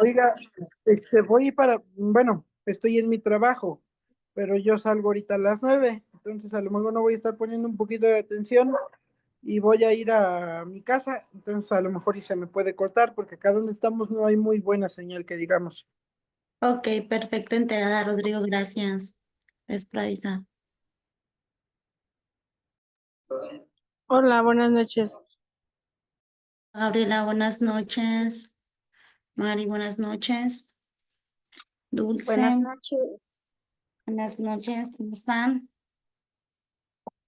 Oiga, voy bueno, estoy en mi trabajo, pero yo salgo ahorita a las 9, entonces a lo mejor no voy a estar poniendo un poquito de atención y voy a ir a mi casa, entonces a lo mejor y se me puede cortar porque acá donde estamos no hay muy buena señal que digamos. Ok, perfecto, enterada, Rodrigo, gracias. Es para avisar. Hola, buenas noches. Gabriela, buenas noches. Mari, buenas noches. Buenas Dulce, noches. buenas noches, ¿cómo están?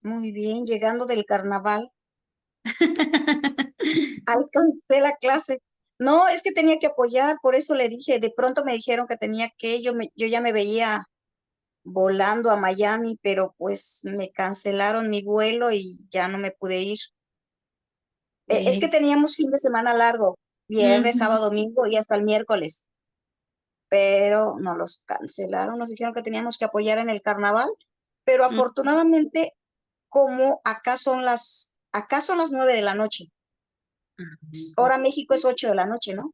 Muy bien, llegando del carnaval, alcancé la clase. No, es que tenía que apoyar, por eso le dije, de pronto me dijeron que tenía que, yo ya me veía volando a Miami, pero pues me cancelaron mi vuelo y ya no me pude ir. Es que Eh, teníamos fin de semana largo, viernes, ujú, sábado, domingo y hasta el miércoles, pero no los cancelaron, nos dijeron que teníamos que apoyar en el carnaval, pero ujú, afortunadamente, como acá son las 9 de la noche. Ahora México es 8 de la noche, ¿no?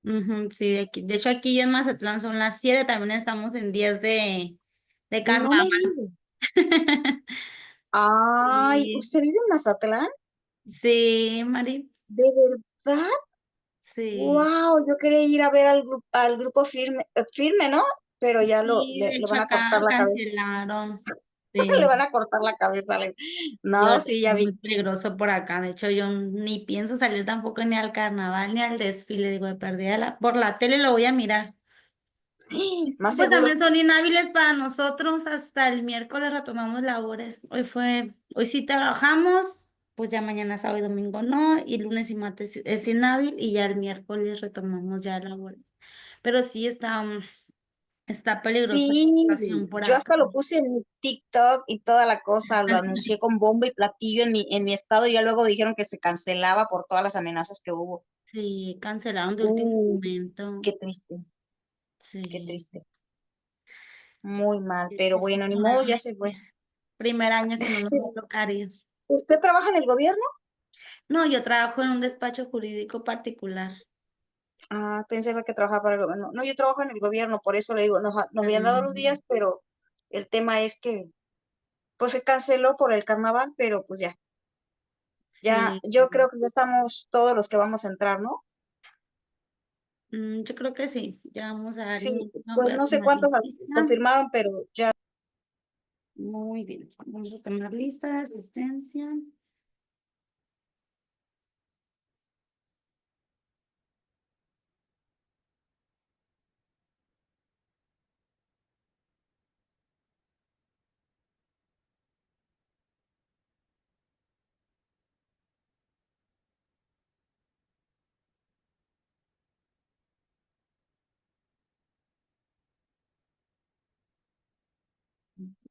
ujú, sí, de hecho aquí en Mazatlán son las 7, también estamos en días de No carnaval. me digas. Ay, Sí, ¿usted vive en Mazatlán? sí, Mari, ¿De verdad? sí. Wow, yo quería ir a ver al grupo firme, ¿no? Pero ya Sí, de le hecho van a cortar acá la cabeza. cancelaron. Le Sí. van a cortar la cabeza. Yo No, es sí, ya vi. muy peligroso por acá. De hecho, yo ni pienso salir tampoco ni al carnaval ni al desfile. Digo, de perdida por la tele lo voy a mirar. Más Pues seguro. también son inhábiles para nosotros. Hasta el miércoles retomamos labores. Hoy sí trabajamos, pues ya mañana, sábado y domingo no. Y lunes y martes es inhábil y ya el miércoles retomamos ya labores. Pero sí está peligrosa la Sí, situación por yo acá. hasta lo puse en mi TikTok y toda la cosa, lo anuncié con bombo y platillo en mi estado y ya luego dijeron que se cancelaba por todas las amenazas que hubo. Sí, cancelaron de último Uh, momento. qué triste, qué Sí. triste. Muy mal, pero bueno, ni modo, ya Desafortunadamente, se fue. primer año que no nos va a tocar ir. ¿Usted trabaja en el gobierno? No, yo trabajo en un despacho jurídico particular. Ah, pensé que trabajaba para el gobierno. No, yo trabajo en el gobierno, por eso le digo, nos habían dado los Mm, días, pero el tema es que, pues se canceló por el carnaval, pero pues ya, sí, yo creo que ya estamos todos los que vamos a entrar, ¿no? yo creo que sí. Ya vamos a dar Sí, inicio. Voy pues a no sé tomar cuántos lista. confirmaron, pero ya. Muy bien. Vamos a tomar lista de asistencia.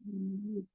Mm,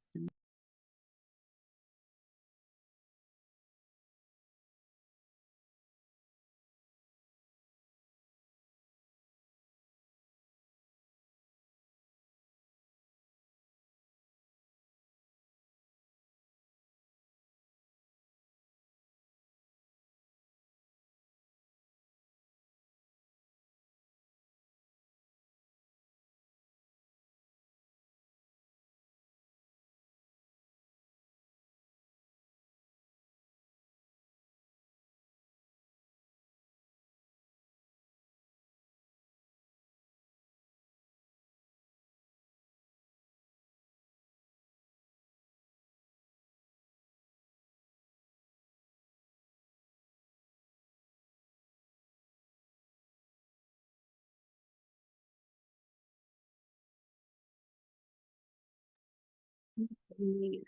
muy bien.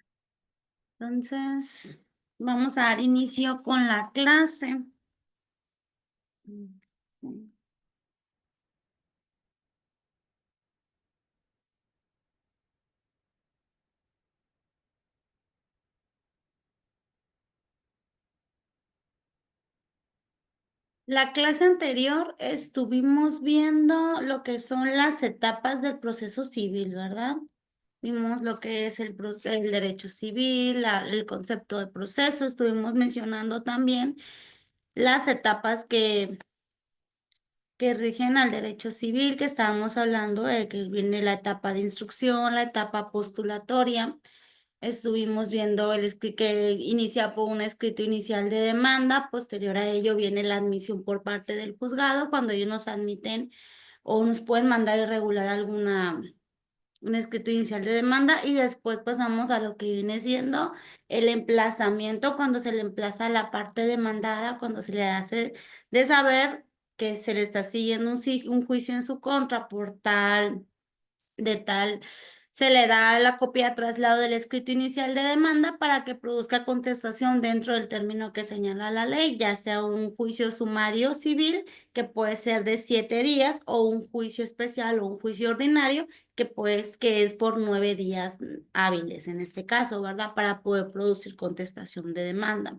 Entonces, vamos a dar inicio con la clase. Mm, La clase anterior estuvimos viendo lo que son las etapas del proceso civil, ¿verdad? Vimos lo que es el derecho civil, el concepto de proceso, estuvimos mencionando también las etapas que rigen al derecho civil, que estábamos hablando de que viene la etapa de instrucción, la etapa postulatoria. Estuvimos viendo que inicia por un escrito inicial de demanda, posterior a ello viene la admisión por parte del juzgado, cuando ellos nos admiten o nos pueden mandar irregular un escrito inicial de demanda, y después pasamos a lo que viene siendo el emplazamiento, cuando se le emplaza a la parte demandada, cuando se le hace de saber que se le está siguiendo un juicio en su contra por tal, se le da la copia de traslado del escrito inicial de demanda para que produzca contestación dentro del término que señala la ley, ya sea un juicio sumario civil, que puede ser de 7 días, o un juicio especial o un juicio ordinario, que es por 9 días hábiles en este caso, ¿verdad? Para poder producir contestación de demanda.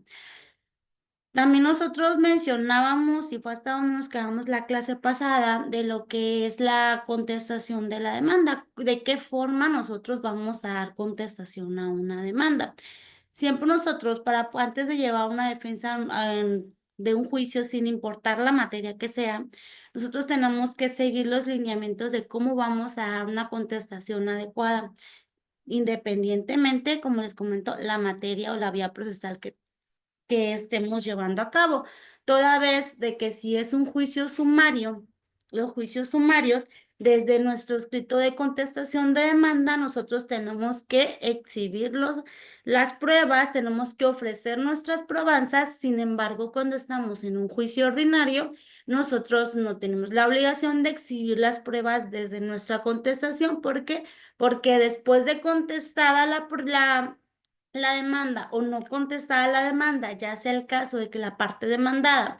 También nosotros mencionábamos, y fue hasta donde nos quedamos la clase pasada, de lo que es la contestación de la demanda, de qué forma nosotros vamos a dar contestación a una demanda. Siempre nosotros, antes de llevar una defensa de un juicio, sin importar la materia que sea, nosotros tenemos que seguir los lineamientos de cómo vamos a dar una contestación adecuada, independientemente, como les comento, la materia o la vía procesal que estemos llevando a cabo, toda vez de que si es un juicio sumario, los juicios sumarios, desde nuestro escrito de contestación de demanda, nosotros tenemos que exhibir las pruebas, tenemos que ofrecer nuestras probanzas. Sin embargo, cuando estamos en un juicio ordinario, nosotros no tenemos la obligación de exhibir las pruebas desde nuestra contestación. ¿Por qué? Porque después de contestada la demanda o no contestada la demanda, ya sea el caso de que la parte demandada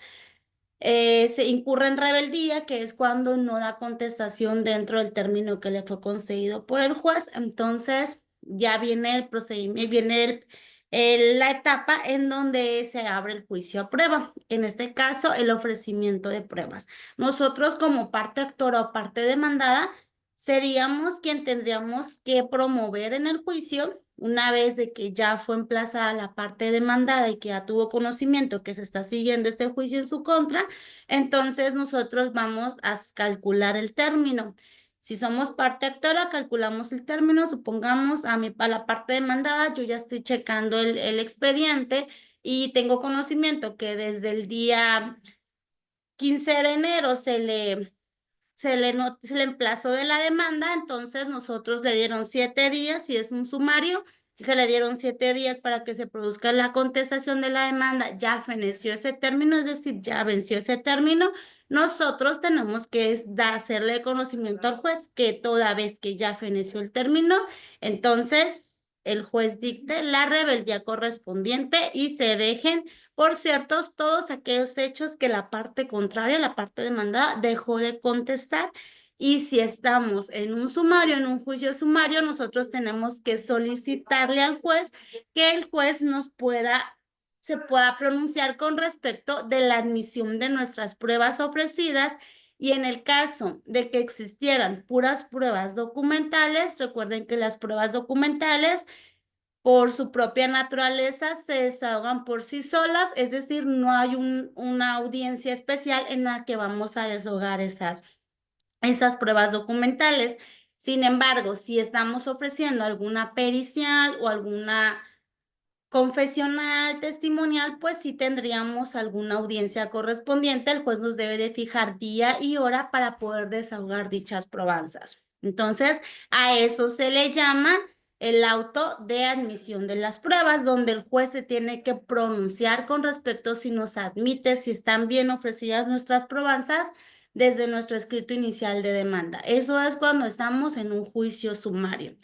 se incurre en rebeldía, que es cuando no da contestación dentro del término que le fue concedido por el juez, entonces ya viene el procedimiento, viene la etapa en donde se abre el juicio a prueba, en este caso el ofrecimiento de pruebas. Nosotros, como parte actora o parte demandada, seríamos quien tendríamos que promover en el juicio, una vez de que ya fue emplazada la parte demandada y que ya tuvo conocimiento que se está siguiendo este juicio en su contra. Entonces nosotros vamos a calcular el término. Si somos parte actora, calculamos el término. Supongamos a la parte demandada, yo ya estoy checando el expediente y tengo conocimiento que desde el día 15 de enero se le emplazó de la demanda, entonces nosotros le dieron 7 días, si es un sumario, se le dieron 7 días para que se produzca la contestación de la demanda, ya feneció ese término, es decir, ya venció ese término. Nosotros tenemos que hacerle conocimiento al juez que toda vez que ya feneció el término, entonces el juez dicte la rebeldía correspondiente y se dejen por ciertos todos aquellos hechos que la parte contraria, la parte demandada, dejó de contestar. Y si estamos en un sumario, en un juicio sumario, nosotros tenemos que solicitarle al juez que el juez se pueda pronunciar con respecto de la admisión de nuestras pruebas ofrecidas. Y en el caso de que existieran puras pruebas documentales, recuerden que las pruebas documentales, por su propia naturaleza, se desahogan por sí solas, es decir, no hay una audiencia especial en la que vamos a desahogar esas pruebas documentales. Sin embargo, si estamos ofreciendo alguna pericial o alguna confesional, testimonial, pues sí tendríamos alguna audiencia correspondiente. El juez nos debe de fijar día y hora para poder desahogar dichas probanzas. Entonces, a eso se le llama el auto de admisión de las pruebas, donde el juez se tiene que pronunciar con respecto si nos admite, si están bien ofrecidas nuestras probanzas desde nuestro escrito inicial de demanda. Eso es cuando estamos en un juicio sumario.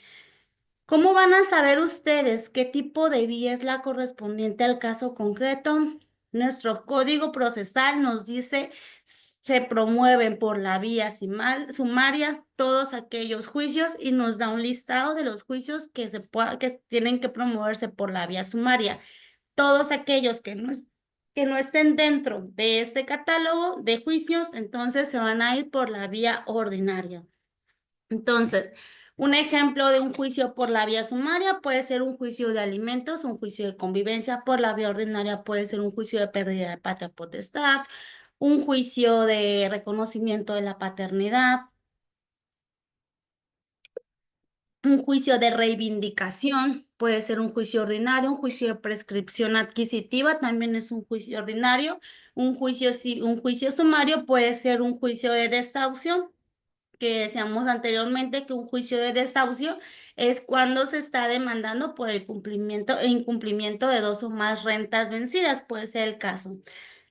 ¿Cómo van a saber ustedes qué tipo de vía es la correspondiente al caso concreto? Nuestro código procesal nos dice: se promueven por la vía sumaria todos aquellos juicios, y nos da un listado de los juicios que tienen que promoverse por la vía sumaria. Todos aquellos que no estén dentro de ese catálogo de juicios, entonces se van a ir por la vía ordinaria. Entonces, un ejemplo de un juicio por la vía sumaria puede ser un juicio de alimentos, un juicio de convivencia. Por la vía ordinaria puede ser un juicio de pérdida de patria potestad, un juicio de reconocimiento de la paternidad, un juicio de reivindicación, puede ser un juicio ordinario, un juicio de prescripción adquisitiva, también es un juicio ordinario, un juicio sumario puede ser un juicio de desahucio, que decíamos anteriormente que un juicio de desahucio es cuando se está demandando por el cumplimiento e incumplimiento de dos o más rentas vencidas, puede ser el caso.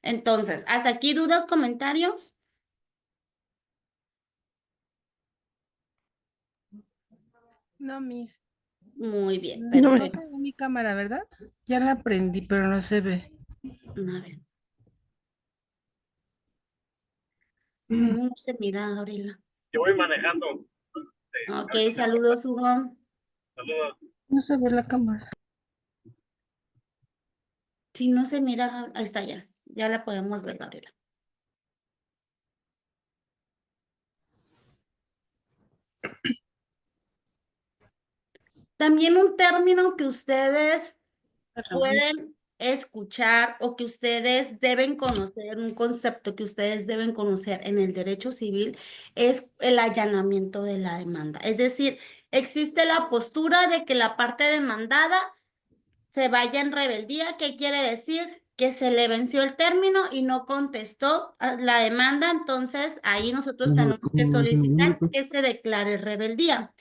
Entonces, hasta aquí dudas, comentarios. No, Miss. Muy bien, No, No perfecto. se ve mi cámara, ¿verdad? Ya la prendí, pero no se ve. A ver. No se mira, Gabriela. Yo voy manejando. Ok, saludos, Hugo. Saludos. No se ve la cámara. Si no se mira, ahí está ya. Ya la podemos ver, Gabriela. También un término que ustedes pueden escuchar o que ustedes deben conocer, un concepto que ustedes deben conocer en el derecho civil es el allanamiento de la demanda. Es decir, existe la postura de que la parte demandada se vaya en rebeldía. ¿Qué quiere decir? Que se le venció el término y no contestó a la demanda, entonces ahí nosotros tenemos que solicitar que se declare rebeldía.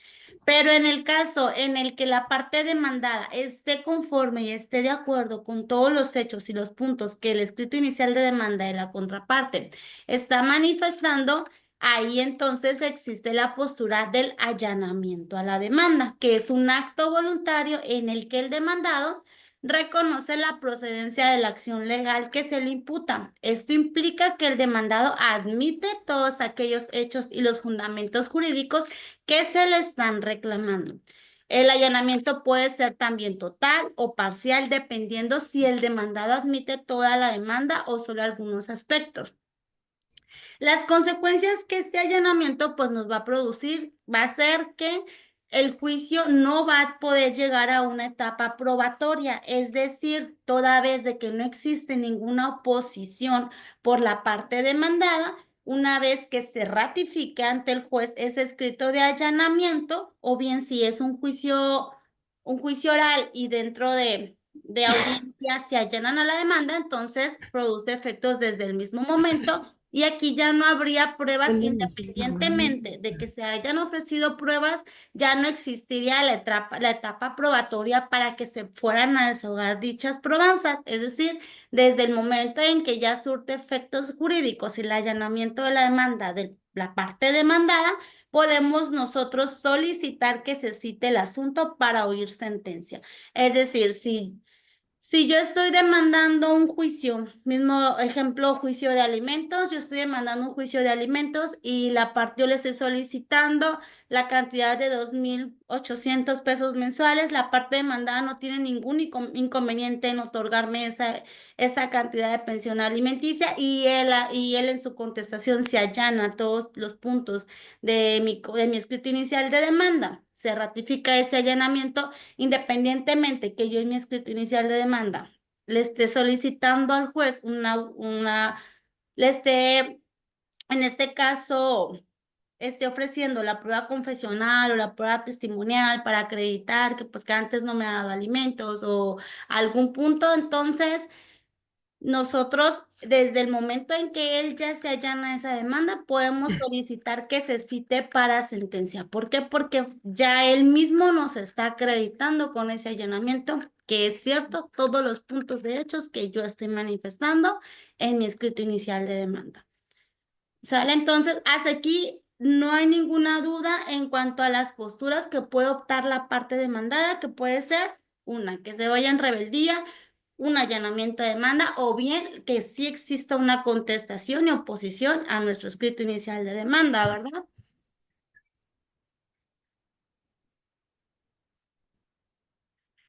Pero en el caso en el que la parte demandada esté conforme y esté de acuerdo con todos los hechos y los puntos que el escrito inicial de demanda de la contraparte está manifestando, ahí entonces existe la postura del allanamiento a la demanda, que es un acto voluntario en el que el demandado reconoce la procedencia de la acción legal que se le imputa. Esto implica que el demandado admite todos aquellos hechos y los fundamentos jurídicos que se le están reclamando. El allanamiento puede ser también total o parcial, dependiendo si el demandado admite toda la demanda o solo algunos aspectos. Las consecuencias que este allanamiento pues nos va a producir va a ser que el juicio no va a poder llegar a una etapa probatoria, es decir, toda vez de que no existe ninguna oposición por la parte demandada, una vez que se ratifique ante el juez ese escrito de allanamiento, o bien si es un juicio oral y dentro de audiencia se allanan a la demanda, entonces produce efectos desde el mismo momento y aquí ya no habría pruebas independientemente de que se hayan ofrecido pruebas, ya no existiría la etapa probatoria para que se fueran a desahogar dichas probanzas. Es decir, desde el momento en que ya surte efectos jurídicos y el allanamiento de la demanda de la parte demandada, podemos nosotros solicitar que se cite el asunto para oír sentencia. Es decir, si yo estoy demandando un juicio, mismo ejemplo, juicio de alimentos, yo estoy demandando un juicio de alimentos y la parte yo le estoy solicitando la cantidad de 2,800 pesos mensuales, la parte demandada no tiene ningún inconveniente en otorgarme esa cantidad de pensión alimenticia y él en su contestación se allana todos los puntos de mi escrito inicial de demanda. Se ratifica ese allanamiento independientemente que yo en mi escrito inicial de demanda le esté solicitando al juez le esté, en este caso, esté ofreciendo la prueba confesional o la prueba testimonial para acreditar que pues que antes no me ha dado alimentos o algún punto, entonces nosotros, desde el momento en que él ya se allana esa demanda, podemos solicitar que se cite para sentencia. ¿Por qué? Porque ya él mismo nos está acreditando con ese allanamiento que es cierto todos los puntos de hechos que yo estoy manifestando en mi escrito inicial de demanda. ¿Sale? Entonces, hasta aquí no hay ninguna duda en cuanto a las posturas que puede optar la parte demandada, que puede ser una, que se vaya en rebeldía, un allanamiento de demanda, o bien que sí exista una contestación y oposición a nuestro escrito inicial de demanda, ¿verdad?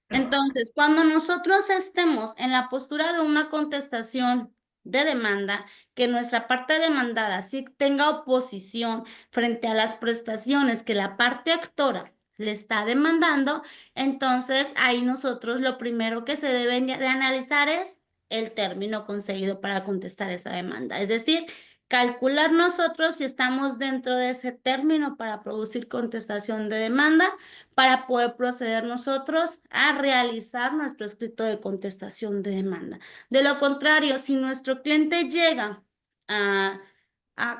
Entonces, cuando nosotros estemos en la postura de una contestación de demanda, que nuestra parte demandada sí tenga oposición frente a las prestaciones que la parte actora le está demandando, entonces ahí nosotros lo primero que se debe de analizar es el término conseguido para contestar esa demanda. Es decir, calcular nosotros si estamos dentro de ese término para producir contestación de demanda, para poder proceder nosotros a realizar nuestro escrito de contestación de demanda. De lo contrario, si nuestro cliente llega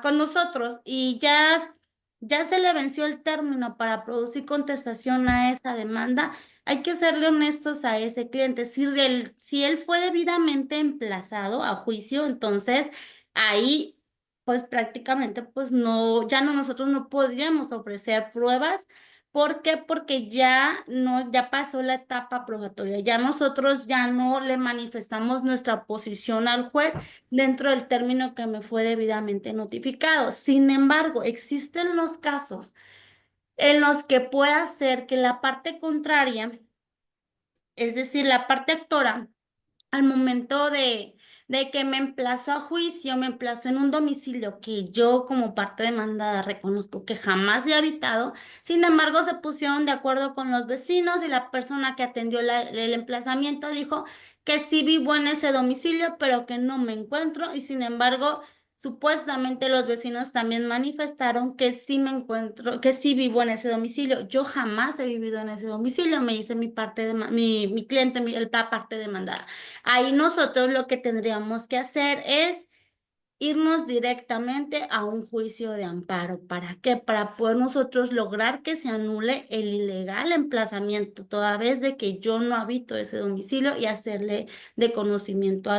con nosotros y ya se le venció el término para producir contestación a esa demanda, hay que serle honestos a ese cliente. Si él fue debidamente emplazado a juicio, entonces ahí pues prácticamente pues no, ya no, nosotros no podríamos ofrecer pruebas. ¿Por qué? Porque ya no, ya pasó la etapa probatoria, ya nosotros ya no le manifestamos nuestra oposición al juez dentro del término que me fue debidamente notificado. Sin embargo, existen los casos en los que puede ser que la parte contraria, es decir, la parte actora, al momento de que me emplazó a juicio, me emplazó en un domicilio que yo como parte demandada reconozco que jamás he habitado. Sin embargo, se pusieron de acuerdo con los vecinos y la persona que atendió el emplazamiento dijo que sí vivo en ese domicilio, pero que no me encuentro. Y sin embargo, supuestamente los vecinos también manifestaron que sí me encuentro, que sí vivo en ese domicilio. Yo jamás he vivido en ese domicilio, me dice mi parte de mi cliente, la parte demandada. Ahí nosotros lo que tendríamos que hacer es irnos directamente a un juicio de amparo. ¿Para qué? Para poder nosotros lograr que se anule el ilegal emplazamiento, toda vez de que yo no habito ese domicilio y hacerle de conocimiento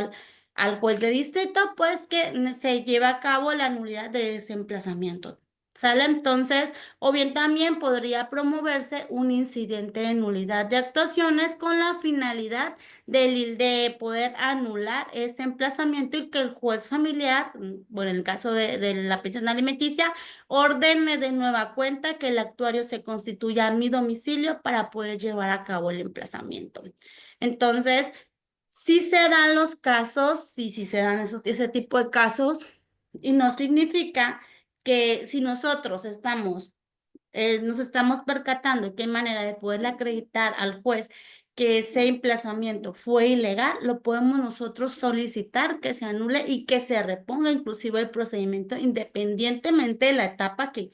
al juez de distrito, pues que se lleve a cabo la nulidad de ese emplazamiento. ¿Sale? Entonces, o bien también podría promoverse un incidente de nulidad de actuaciones con la finalidad de poder anular ese emplazamiento y que el juez familiar, bueno, en el caso de la pensión alimenticia, ordene de nueva cuenta que el actuario se constituya a mi domicilio para poder llevar a cabo el emplazamiento. Entonces, si se dan los casos, sí se dan ese tipo de casos, y no significa que si nosotros nos estamos percatando de qué manera de poderle acreditar al juez que ese emplazamiento fue ilegal, lo podemos nosotros solicitar que se anule y que se reponga inclusive el procedimiento independientemente de la etapa que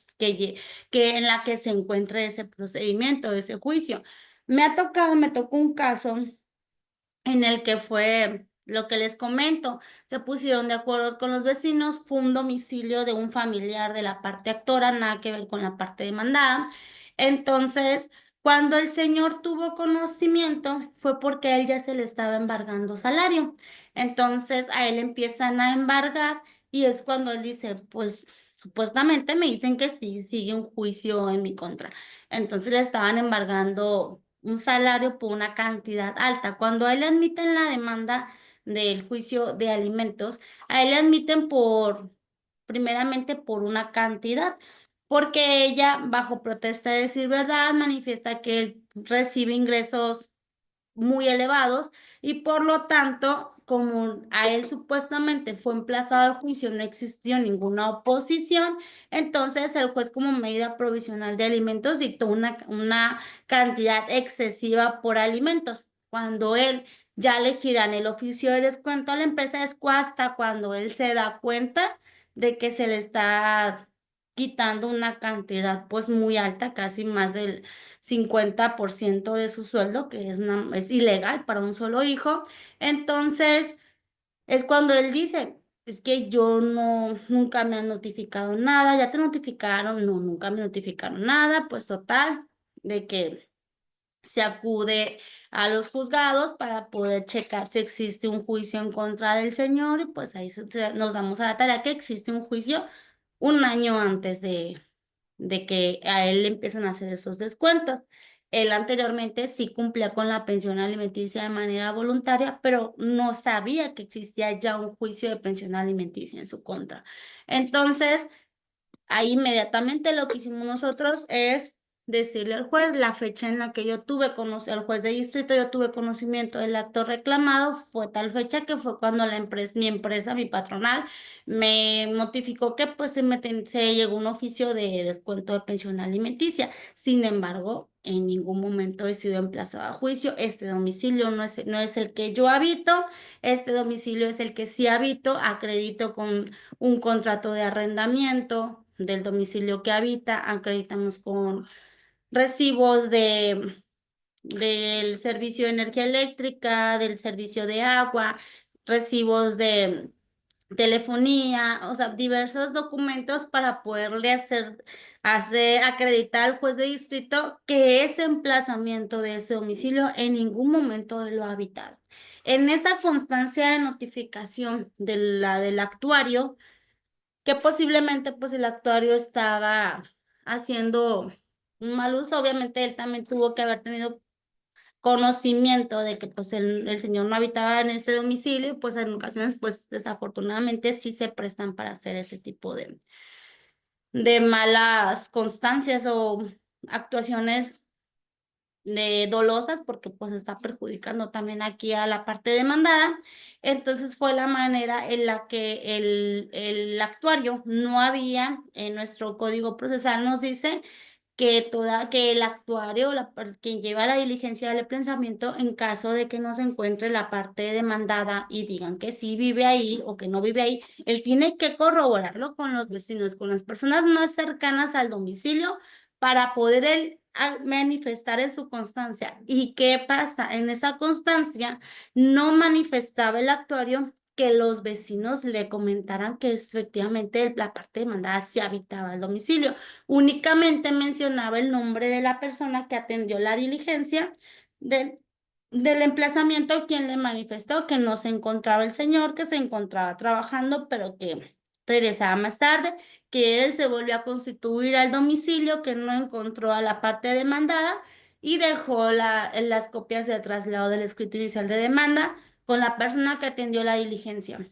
en la que se encuentre ese procedimiento, ese juicio. Me tocó un caso en el que fue lo que les comento, se pusieron de acuerdo con los vecinos, fue un domicilio de un familiar de la parte actora, nada que ver con la parte demandada. Entonces, cuando el señor tuvo conocimiento, fue porque a él ya se le estaba embargando salario. Entonces, a él empiezan a embargar y es cuando él dice, pues supuestamente me dicen que sí, sigue un juicio en mi contra. Entonces le estaban embargando un salario por una cantidad alta. Cuando a él le admiten la demanda del juicio de alimentos, a él le admiten primeramente por una cantidad, porque ella, bajo protesta de decir verdad, manifiesta que él recibe ingresos muy elevados y por lo tanto, como a él supuestamente fue emplazado al juicio, no existió ninguna oposición, entonces el juez como medida provisional de alimentos dictó una cantidad excesiva por alimentos. Cuando él ya le giran el oficio de descuento a la empresa, es hasta cuando él se da cuenta de que se le está quitando una cantidad pues muy alta, casi más del 50% de su sueldo, que es ilegal para un solo hijo. Entonces, es cuando él dice, es que yo nunca me han notificado nada, ya te notificaron, no, nunca me notificaron nada, pues total, de que se acude a los juzgados para poder checar si existe un juicio en contra del señor y pues ahí nos damos a la tarea que existe un juicio un año antes de que a él le empiezan a hacer esos descuentos. Él anteriormente sí cumplía con la pensión alimenticia de manera voluntaria, pero no sabía que existía ya un juicio de pensión alimenticia en su contra. Entonces, ahí inmediatamente lo que hicimos nosotros es decirle al juez la fecha en la que yo tuve el juez de distrito, yo tuve conocimiento del acto reclamado, fue tal fecha que fue cuando mi empresa, mi patronal, me notificó que pues se llegó un oficio de descuento de pensión alimenticia. Sin embargo, en ningún momento he sido emplazada a juicio. Este domicilio no es el que yo habito, este domicilio es el que sí habito, acredito con un contrato de arrendamiento del domicilio que habita, acreditamos con recibos del servicio de energía eléctrica, del servicio de agua, recibos de telefonía, o sea, diversos documentos para poderle hacer acreditar al juez de distrito que ese emplazamiento de ese domicilio en ningún momento él lo ha habitado. En esa constancia de notificación del actuario, que posiblemente pues el actuario estaba haciendo un mal uso, obviamente él también tuvo que haber tenido conocimiento de que pues el señor no habitaba en ese domicilio, y pues en ocasiones pues desafortunadamente sí se prestan para hacer ese tipo de malas constancias o actuaciones dolosas, porque pues está perjudicando también aquí a la parte demandada. Entonces fue la manera en la que el actuario no había, en nuestro código procesal nos dice que el actuario, quien lleva la diligencia del pensamiento, en caso de que no se encuentre la parte demandada y digan que sí vive ahí o que no vive ahí, él tiene que corroborarlo con los vecinos, con las personas más cercanas al domicilio, para poder él manifestar en su constancia. ¿Y qué pasa? En esa constancia no manifestaba el actuario que los vecinos le comentaran que efectivamente la parte demandada sí habitaba el domicilio. Únicamente mencionaba el nombre de la persona que atendió la diligencia del emplazamiento, quien le manifestó que no se encontraba el señor, que se encontraba trabajando, pero que regresaba más tarde, que él se volvió a constituir al domicilio, que no encontró a la parte demandada y dejó las copias de traslado del escrito inicial de demanda con la persona que atendió la diligencia,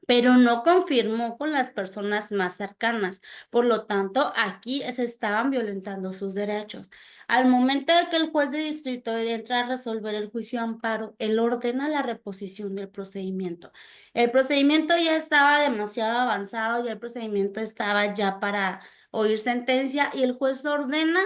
pero no confirmó con las personas más cercanas. Por lo tanto, aquí se estaban violentando sus derechos. Al momento de que el juez de distrito entra a resolver el juicio de amparo, él ordena la reposición del procedimiento. El procedimiento ya estaba demasiado avanzado, ya el procedimiento estaba ya para oír sentencia, y el juez ordena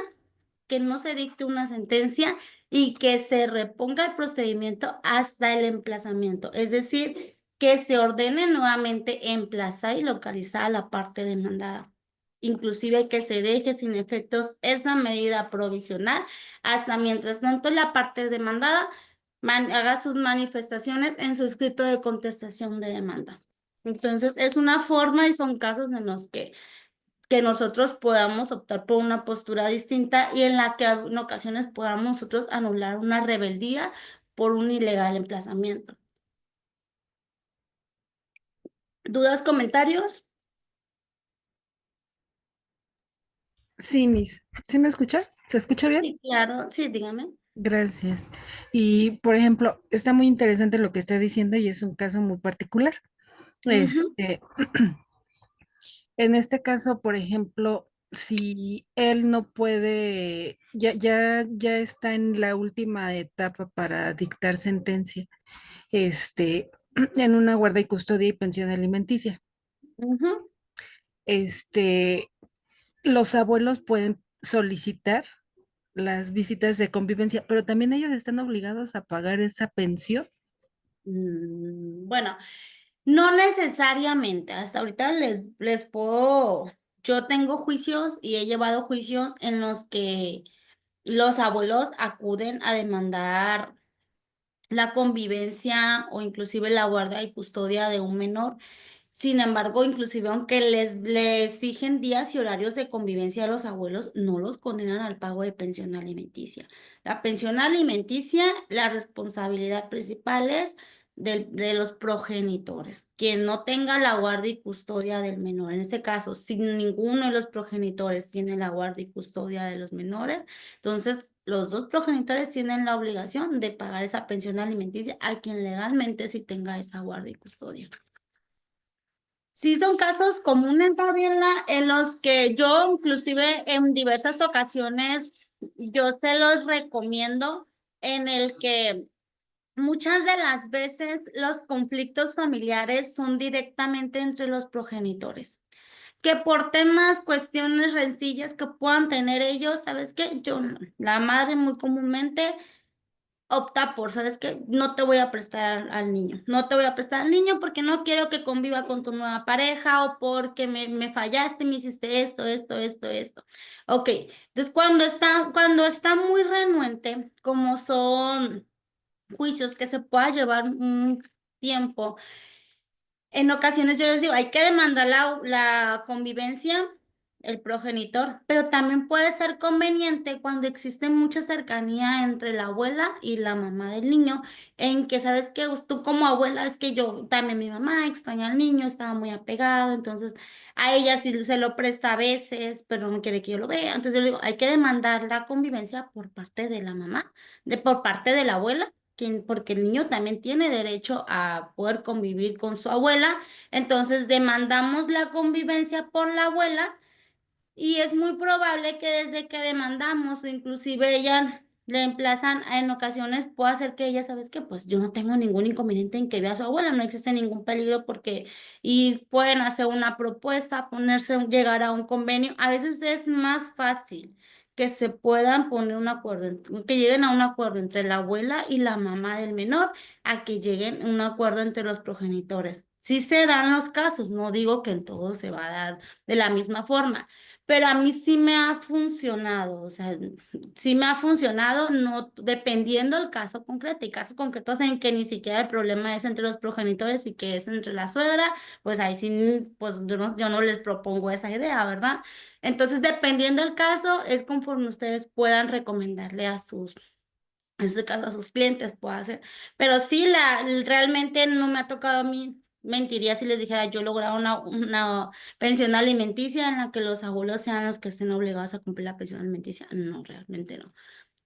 que no se dicte una sentencia y que se reponga el procedimiento hasta el emplazamiento. Es decir, que se ordene nuevamente emplazar y localizar a la parte demandada. Inclusive que se deje sin efectos esa medida provisional hasta mientras tanto la parte demandada haga sus manifestaciones en su escrito de contestación de demanda. Entonces, es una forma y son casos en los que nosotros podamos optar por una postura distinta y en la que en ocasiones podamos nosotros anular una rebeldía por un ilegal emplazamiento. ¿Dudas, comentarios? Sí, Miss. ¿Sí me escucha? ¿Se escucha bien? Sí, claro, sí, dígame. Gracias. Y, por ejemplo, está muy interesante lo que está diciendo y es un caso muy particular. Ujú. Este, en este caso, por ejemplo, si él no puede, ya está en la última etapa para dictar sentencia, este, en una guarda y custodia y pensión alimenticia. Ujú. Este, los abuelos pueden solicitar las visitas de convivencia, pero también ellos están obligados a pagar esa pensión. Bueno, no necesariamente. Hasta ahorita les puedo, yo tengo juicios y he llevado juicios en los que los abuelos acuden a demandar la convivencia o inclusive la guardia y custodia de un menor. Sin embargo, inclusive aunque les fijen días y horarios de convivencia a los abuelos, no los condenan al pago de pensión alimenticia. La pensión alimenticia, la responsabilidad principal es de los progenitores. Quien no tenga la guardia y custodia del menor, en este caso, si ninguno de los progenitores tiene la guardia y custodia de los menores, entonces los dos progenitores tienen la obligación de pagar esa pensión alimenticia a quien legalmente sí tenga esa guardia y custodia. Sí, son casos comunes, Gabriela, en los que yo inclusive en diversas ocasiones yo se los recomiendo, en el que muchas de las veces los conflictos familiares son directamente entre los progenitores, que por temas, cuestiones, rencillas que puedan tener ellos, ¿sabes qué? Yo no. La madre muy comúnmente opta por, ¿sabes qué? No te voy a prestar al niño, no te voy a prestar al niño porque no quiero que conviva con tu nueva pareja o porque me fallaste, me hiciste esto. Ok, entonces cuando está muy renuente, como son juicios que se pueda llevar un tiempo, en ocasiones yo les digo, hay que demandar la convivencia, el progenitor, pero también puede ser conveniente cuando existe mucha cercanía entre la abuela y la mamá del niño, en que sabes que tú como abuela, es que yo también mi mamá extraña al niño, estaba muy apegado, entonces a ella sí se lo presta a veces, pero no quiere que yo lo vea. Entonces yo le digo, hay que demandar la convivencia por parte de la mamá, por parte de la abuela, porque el niño también tiene derecho a poder convivir con su abuela. Entonces demandamos la convivencia por la abuela y es muy probable que desde que demandamos, inclusive ella le emplazan, en ocasiones puede hacer que ella, ¿sabes qué? Pues yo no tengo ningún inconveniente en que vea a su abuela, no existe ningún peligro porque, y pueden hacer una propuesta, llegar a un convenio. A veces es más fácil que se puedan poner un acuerdo, que lleguen a un acuerdo entre la abuela y la mamá del menor, a que lleguen a un acuerdo entre los progenitores. Sí se dan los casos, no digo que en todo se va a dar de la misma forma, pero a mí sí me ha funcionado, o sea, sí me ha funcionado, no dependiendo del caso concreto. Hay casos concretos en que ni siquiera el problema es entre los progenitores y que es entre la suegra, pues ahí sí, pues yo no les propongo esa idea, ¿verdad? Entonces, dependiendo del caso, es conforme ustedes puedan recomendarle a sus, en este caso a sus clientes, puede hacer. Pero sí, realmente no me ha tocado a mí. Mentiría si les dijera yo lograba una pensión alimenticia en la que los abuelos sean los que estén obligados a cumplir la pensión alimenticia. No, realmente no.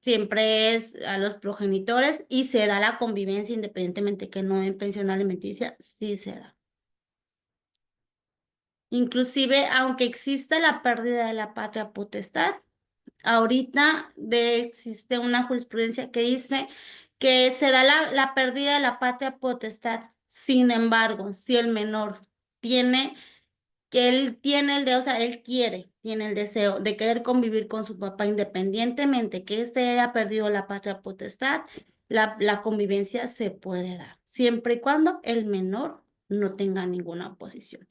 Siempre es a los progenitores y se da la convivencia independientemente que no en pensión alimenticia, sí se da. Inclusive, aunque exista la pérdida de la patria potestad, ahorita existe una jurisprudencia que dice que se da la pérdida de la patria potestad. Sin embargo, si el menor tiene, que él tiene o sea, él tiene el deseo de querer convivir con su papá independientemente que éste haya perdido la patria potestad, la convivencia se puede dar, siempre y cuando el menor no tenga ninguna oposición.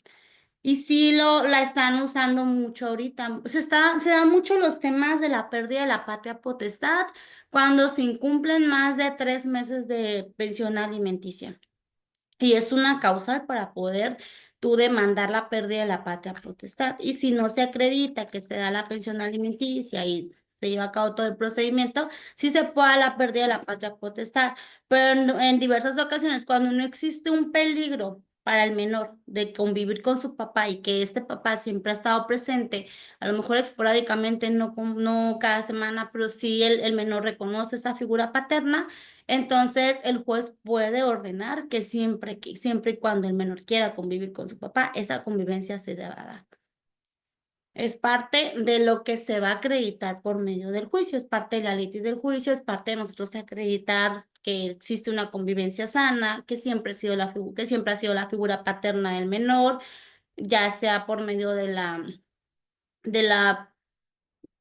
Y sí la están usando mucho ahorita. Se dan mucho los temas de la pérdida de la patria potestad cuando se incumplen más de 3 meses de pensión alimenticia. Y es una causal para poder tú demandar la pérdida de la patria potestad. Y si no se acredita que se da la pensión alimenticia y se lleva a cabo todo el procedimiento, sí se puede dar la pérdida de la patria potestad. Pero en diversas ocasiones, cuando no existe un peligro para el menor de convivir con su papá y que este papá siempre ha estado presente, a lo mejor esporádicamente, no cada semana, pero sí el menor reconoce esa figura paterna, entonces el juez puede ordenar que siempre y cuando el menor quiera convivir con su papá, esa convivencia se deba dar. Es parte de lo que se va a acreditar por medio del juicio, es parte de la litis del juicio, es parte de nosotros acreditar que existe una convivencia sana, que siempre ha sido que siempre ha sido la figura paterna del menor, ya sea por medio de la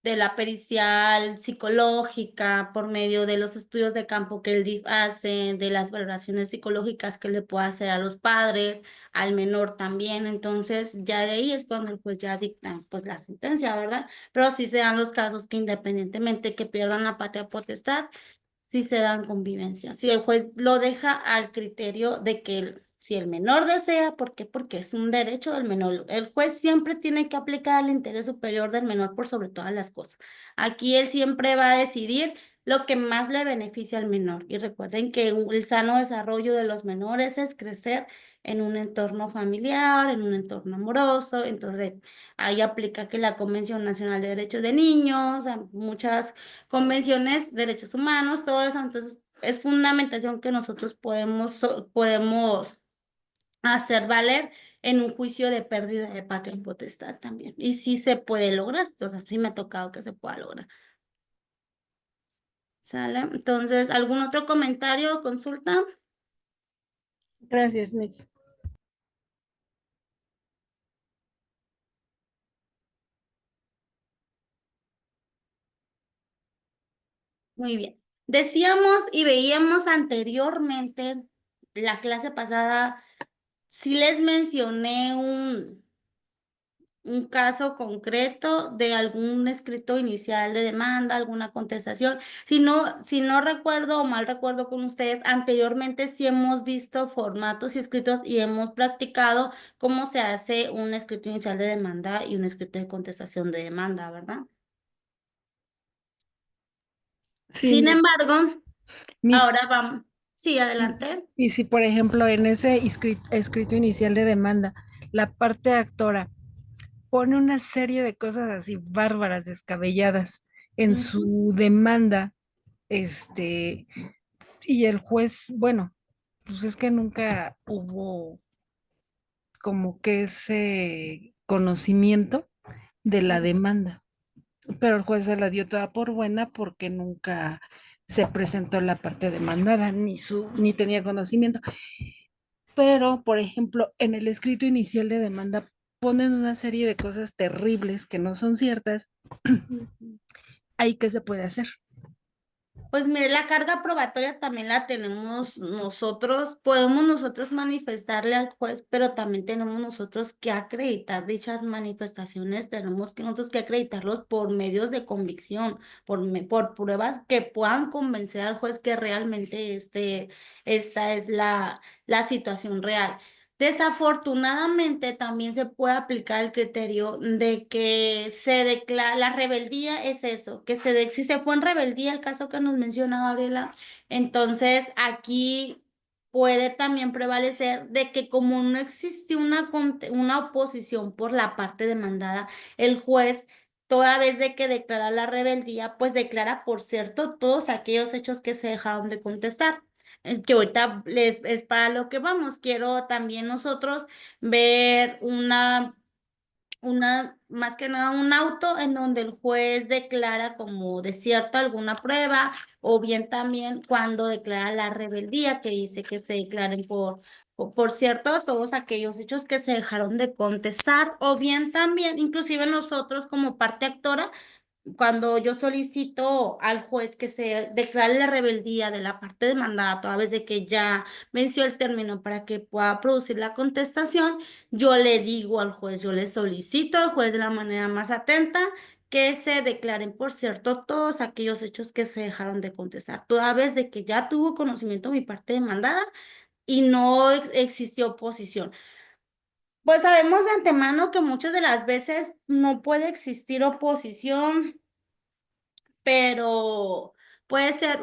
de la pericial psicológica, por medio de los estudios de campo que el DIF hace, de las valoraciones psicológicas que le puede hacer a los padres, al menor también. Entonces, ya de ahí es cuando el juez ya dicta pues la sentencia, ¿verdad? Pero sí se dan los casos que independientemente que pierdan la patria potestad, sí se dan convivencia. Si el juez lo deja al criterio de que si el menor desea, ¿por qué? Porque es un derecho del menor. El juez siempre tiene que aplicar el interés superior del menor por sobre todas las cosas. Aquí él siempre va a decidir lo que más le beneficia al menor. Y recuerden que el sano desarrollo de los menores es crecer en un entorno familiar, en un entorno amoroso. Entonces, ahí aplica que la Convención Nacional de Derechos de Niños, o sea, muchas convenciones, derechos humanos, todo eso. Entonces, es fundamentación que nosotros podemos hacer valer en un juicio de pérdida de patria potestad también. Y sí se puede lograr, o sea, sí me ha tocado que se pueda lograr. ¿Sale? Entonces, ¿algún otro comentario o consulta? Gracias, Miss. Muy bien. Decíamos y veíamos anteriormente, la clase pasada, sí les mencioné un caso concreto de algún escrito inicial de demanda, alguna contestación. Si no recuerdo o mal recuerdo con ustedes, anteriormente sí hemos visto formatos y escritos y hemos practicado cómo se hace un escrito inicial de demanda y un escrito de contestación de demanda, ¿verdad? Sí, Sin embargo, Miss, ahora vamos. Sí, y si adelante. y si, por ejemplo, en ese escrito inicial de demanda, la parte actora pone una serie de cosas así bárbaras, descabelladas en Ujú. su demanda, este, y el juez, bueno, pues es que nunca hubo como que ese conocimiento de la demanda, pero el juez se la dio toda por buena porque nunca se presentó la parte demandada, ni tenía conocimiento. Pero, por ejemplo, en el escrito inicial de demanda ponen una serie de cosas terribles que no son ciertas. Ujú. ¿Ahí qué se puede hacer? Pues mire, la carga probatoria también la tenemos nosotros, podemos nosotros manifestarle al juez, pero también tenemos nosotros que acreditar dichas manifestaciones, tenemos que nosotros que acreditarlos por medios de convicción, por pruebas que puedan convencer al juez que realmente esta es la situación real. Desafortunadamente también se puede aplicar el criterio de que se declara, la rebeldía es eso, si se fue en rebeldía el caso que nos menciona Gabriela, entonces aquí puede también prevalecer de que como no existe una oposición por la parte demandada, el juez, toda vez de que declara la rebeldía, pues declara por cierto todos aquellos hechos que se dejaron de contestar que ahorita es para lo que vamos. Quiero también nosotros ver más que nada un auto en donde el juez declara como desierto alguna prueba, o bien también cuando declara la rebeldía, que dice que se declaren por ciertos todos aquellos hechos que se dejaron de contestar, o bien también, inclusive nosotros como parte actora, cuando yo solicito al juez que se declare la rebeldía de la parte demandada, toda vez de que ya venció el término para que pueda producir la contestación, yo le digo al juez, yo le solicito al juez de la manera más atenta que se declaren por cierto todos aquellos hechos que se dejaron de contestar, toda vez de que ya tuvo conocimiento mi parte demandada y no existió oposición. Pues sabemos de antemano que muchas de las veces no puede existir oposición, pero puede ser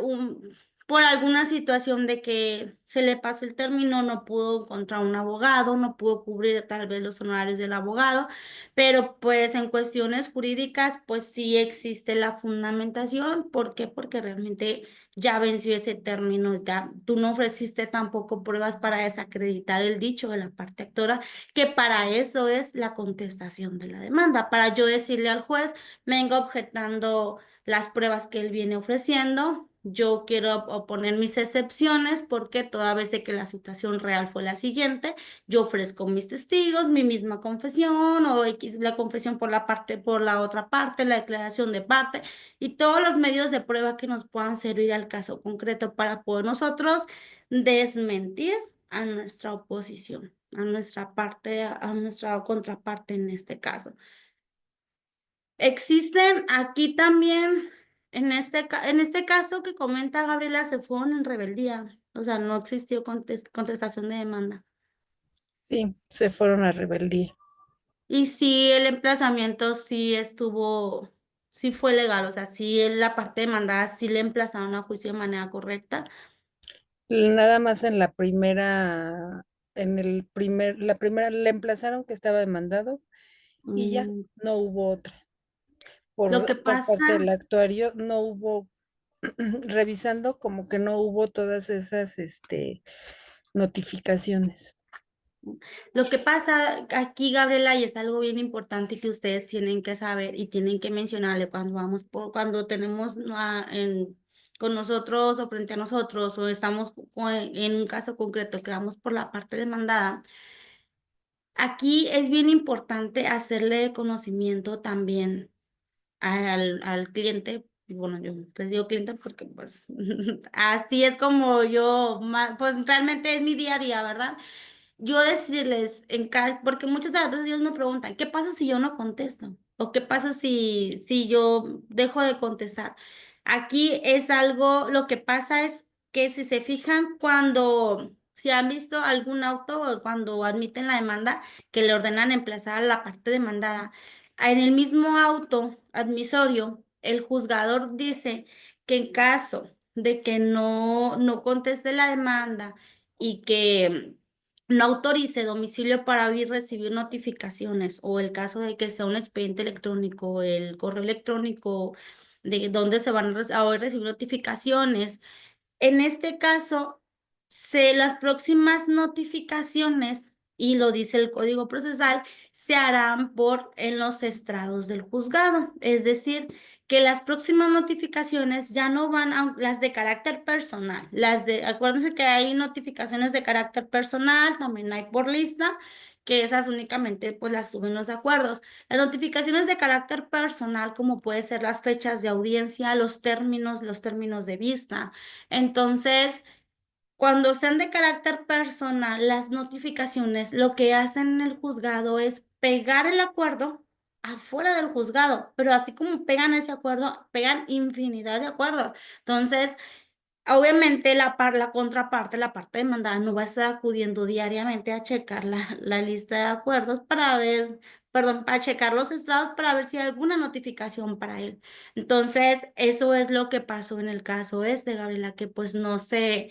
por alguna situación de que se le pasó el término, no pudo encontrar un abogado, no pudo cubrir tal vez los honorarios del abogado, pero pues en cuestiones jurídicas, pues sí existe la fundamentación. ¿Por qué? Porque realmente ya venció ese término, ya tú no ofreciste tampoco pruebas para desacreditar el dicho de la parte actora, que para eso es la contestación de la demanda, para yo decirle al juez, vengo objetando las pruebas que él viene ofreciendo. Yo quiero oponer mis excepciones porque toda vez de que la situación real fue la siguiente, yo ofrezco mis testigos, mi misma confesión o X, la confesión por la otra parte, la declaración de parte y todos los medios de prueba que nos puedan servir al caso concreto para poder nosotros desmentir a nuestra oposición, a nuestra parte, a nuestra contraparte en este caso. Existen aquí también, en este caso que comenta Gabriela, se fueron en rebeldía, o sea, no existió contestación de demanda. Sí, se fueron a rebeldía. Y sí, el emplazamiento sí fue legal, o sea, sí la parte demandada sí le emplazaron a juicio de manera correcta. Nada más en la primera le emplazaron que estaba demandado y ya Mm, no hubo otra. Lo que Por parte del pasa, actuario no hubo, revisando como que no hubo todas esas, notificaciones. Lo que pasa aquí, Gabriela, y es algo bien importante que ustedes tienen que saber y tienen que mencionarle cuando cuando tenemos con nosotros o frente a nosotros o estamos en un caso concreto que vamos por la parte demandada. Aquí es bien importante hacerle conocimiento también al cliente. Y bueno, yo les digo cliente porque pues así es como yo, pues realmente es mi día a día, ¿verdad? Yo decirles, porque muchas de las veces ellos me preguntan, ¿qué pasa si yo no contesto? ¿O qué pasa si yo dejo de contestar? Aquí es algo, lo que pasa es que si se fijan si han visto algún auto o cuando admiten la demanda, que le ordenan emplazar a la parte demandada, en el mismo auto admisorio, el juzgador dice que en caso de que no conteste la demanda y que no autorice domicilio para oír recibir notificaciones o el caso de que sea un expediente electrónico, el correo electrónico de donde se van a oír recibir notificaciones. En este caso, las próximas notificaciones, y lo dice el Código Procesal, se harán en los estrados del juzgado. Es decir, que las próximas notificaciones ya no van a las de carácter personal. Acuérdense que hay notificaciones de carácter personal, también hay por lista, que esas únicamente pues las suben los acuerdos. Las notificaciones de carácter personal, como puede ser las fechas de audiencia, los términos de vista. Entonces, cuando sean de carácter personal, las notificaciones, lo que hacen en el juzgado es pegar el acuerdo afuera del juzgado, pero así como pegan ese acuerdo, pegan infinidad de acuerdos. Entonces, obviamente la contraparte, la parte demandada, no va a estar acudiendo diariamente a checar la lista de acuerdos para ver, perdón, para checar los estados para ver si hay alguna notificación para él. Entonces, eso es lo que pasó en el caso este, Gabriela, que pues no se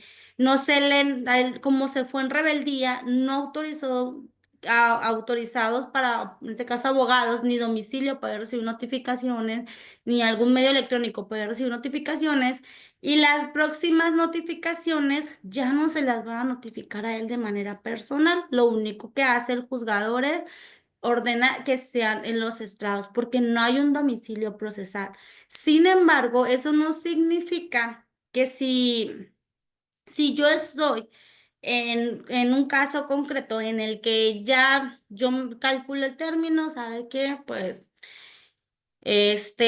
como se fue en rebeldía, no autorizó autorizados para, en este caso, abogados, ni domicilio para recibir notificaciones, ni algún medio electrónico para recibir notificaciones. Y las próximas notificaciones ya no se las van a notificar a él de manera personal. Lo único que hace el juzgador es ordena que sean en los estrados porque no hay un domicilio procesal. Sin embargo, eso no significa que si yo estoy en un caso concreto en el que ya yo calculo el término, ¿sabe qué? Pues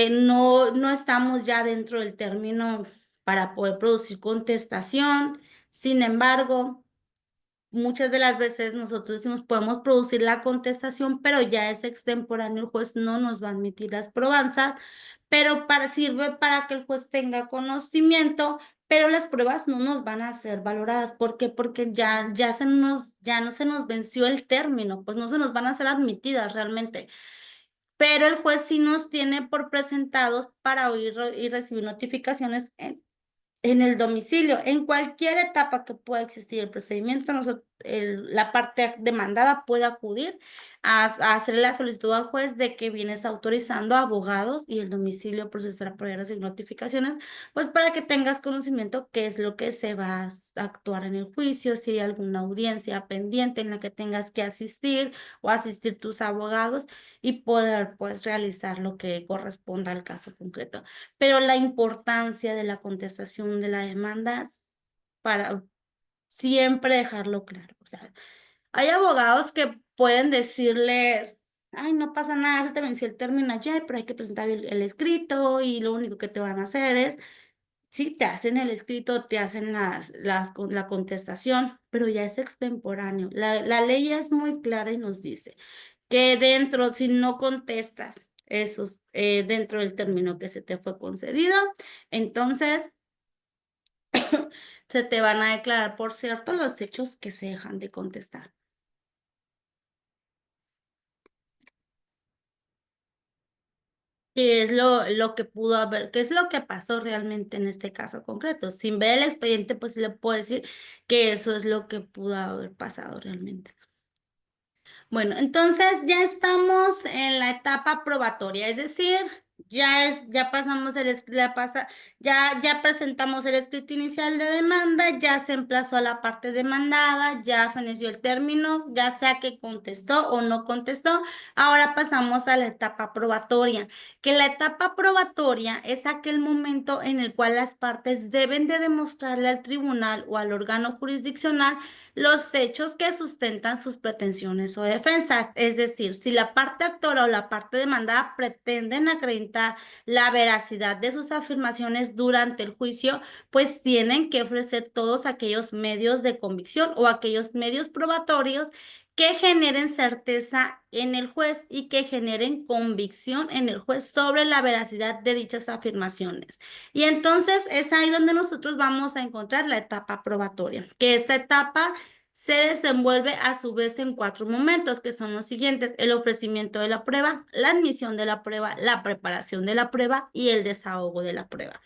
no estamos ya dentro del término para poder producir contestación. Sin embargo, muchas de las veces nosotros decimos podemos producir la contestación, pero ya es extemporáneo, el juez no nos va a admitir las probanzas, pero sirve para que el juez tenga conocimiento, pero las pruebas no nos van a ser valoradas. ¿Por qué? Porque ya no se nos venció el término, pues no se nos van a ser admitidas realmente. Pero el juez sí nos tiene por presentados para oír y recibir notificaciones en el domicilio, en cualquier etapa que pueda existir el procedimiento, la parte demandada puede acudir a hacer la solicitud al juez de que vienes autorizando a abogados y el domicilio procesará por recibir notificaciones, pues para que tengas conocimiento qué es lo que se va a actuar en el juicio, si hay alguna audiencia pendiente en la que tengas que asistir o asistir tus abogados y poder pues realizar lo que corresponda al caso concreto. Pero la importancia de la contestación de la demanda para siempre dejarlo claro. O sea, hay abogados que pueden decirles, ay, no pasa nada, se te venció el término ayer, pero hay que presentar el escrito y lo único que te van a hacer es, sí, te hacen el escrito, te hacen la contestación, pero ya es extemporáneo. La ley es muy clara y nos dice que si no contestas esos dentro del término que se te fue concedido, entonces se te van a declarar por cierto los hechos que se dejan de contestar. ¿Qué es lo que pudo haber, qué es lo que pasó realmente en este caso concreto? Sin ver el expediente, pues le puedo decir que eso es lo que pudo haber pasado realmente. Bueno, entonces ya estamos en la etapa probatoria, es decir, ya pasamos ya presentamos el escrito inicial de demanda, ya se emplazó a la parte demandada, ya feneció el término, ya sea que contestó o no contestó. Ahora pasamos a la etapa probatoria, que la etapa probatoria es aquel momento en el cual las partes deben de demostrarle al tribunal o al órgano jurisdiccional los hechos que sustentan sus pretensiones o defensas. Es decir, si la parte actora o la parte demandada pretenden acreditar la veracidad de sus afirmaciones durante el juicio, pues tienen que ofrecer todos aquellos medios de convicción o aquellos medios probatorios que generen certeza en el juez y que generen convicción en el juez sobre la veracidad de dichas afirmaciones. Y entonces es ahí donde nosotros vamos a encontrar la etapa probatoria, que esta etapa se desenvuelve a su vez en 4 momentos, que son los siguientes: el ofrecimiento de la prueba, la admisión de la prueba, la preparación de la prueba y el desahogo de la prueba.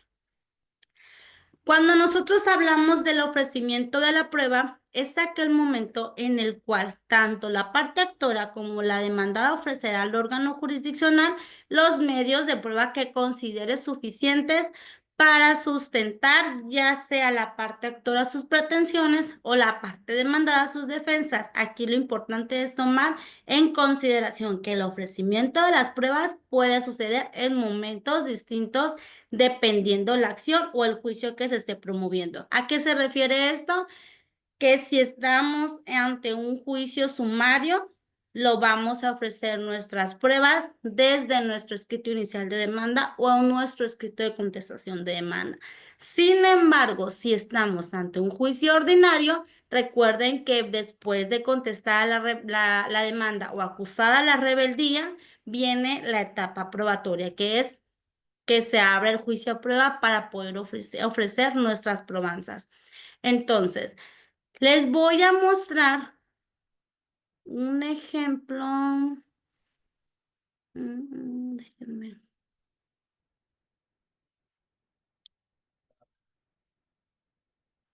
Cuando nosotros hablamos del ofrecimiento de la prueba, es aquel momento en el cual tanto la parte actora como la demandada ofrecerá al órgano jurisdiccional los medios de prueba que considere suficientes para sustentar ya sea la parte actora sus pretensiones o la parte demandada sus defensas. Aquí lo importante es tomar en consideración que el ofrecimiento de las pruebas puede suceder en momentos distintos dependiendo la acción o el juicio que se esté promoviendo. ¿A qué se refiere esto? Que si estamos ante un juicio sumario, lo vamos a ofrecer nuestras pruebas desde nuestro escrito inicial de demanda o nuestro escrito de contestación de demanda. Sin embargo, si estamos ante un juicio ordinario, recuerden que después de contestada la demanda o acusada la rebeldía, viene la etapa probatoria, que es que se abra el juicio a prueba para poder ofrecer nuestras probanzas. Entonces, les voy a mostrar un ejemplo. Déjenme.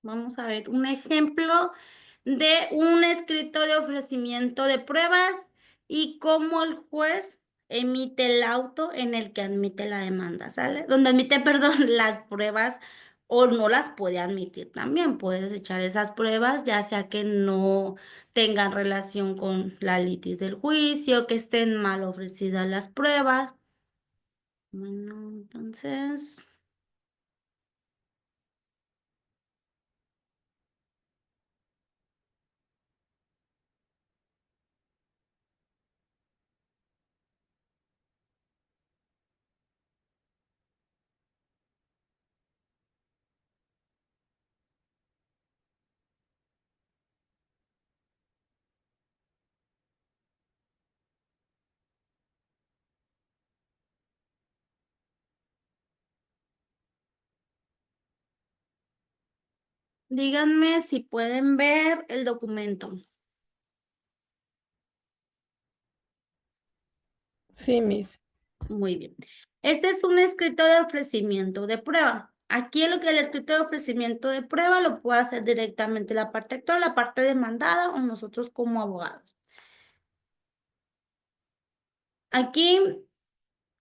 Vamos a ver un ejemplo de un escrito de ofrecimiento de pruebas y cómo el juez emite el auto en el que admite la demanda, ¿sale? Donde admite, perdón, las pruebas o no las puede admitir también. Puedes echar esas pruebas, ya sea que no tengan relación con la litis del juicio, que estén mal ofrecidas las pruebas. Bueno, entonces... Díganme si pueden ver el documento. Sí, Miss. Muy bien. Este es un escrito de ofrecimiento de prueba. Aquí lo que el escrito de ofrecimiento de prueba lo puede hacer directamente la parte actora, la parte demandada o nosotros como abogados. Aquí,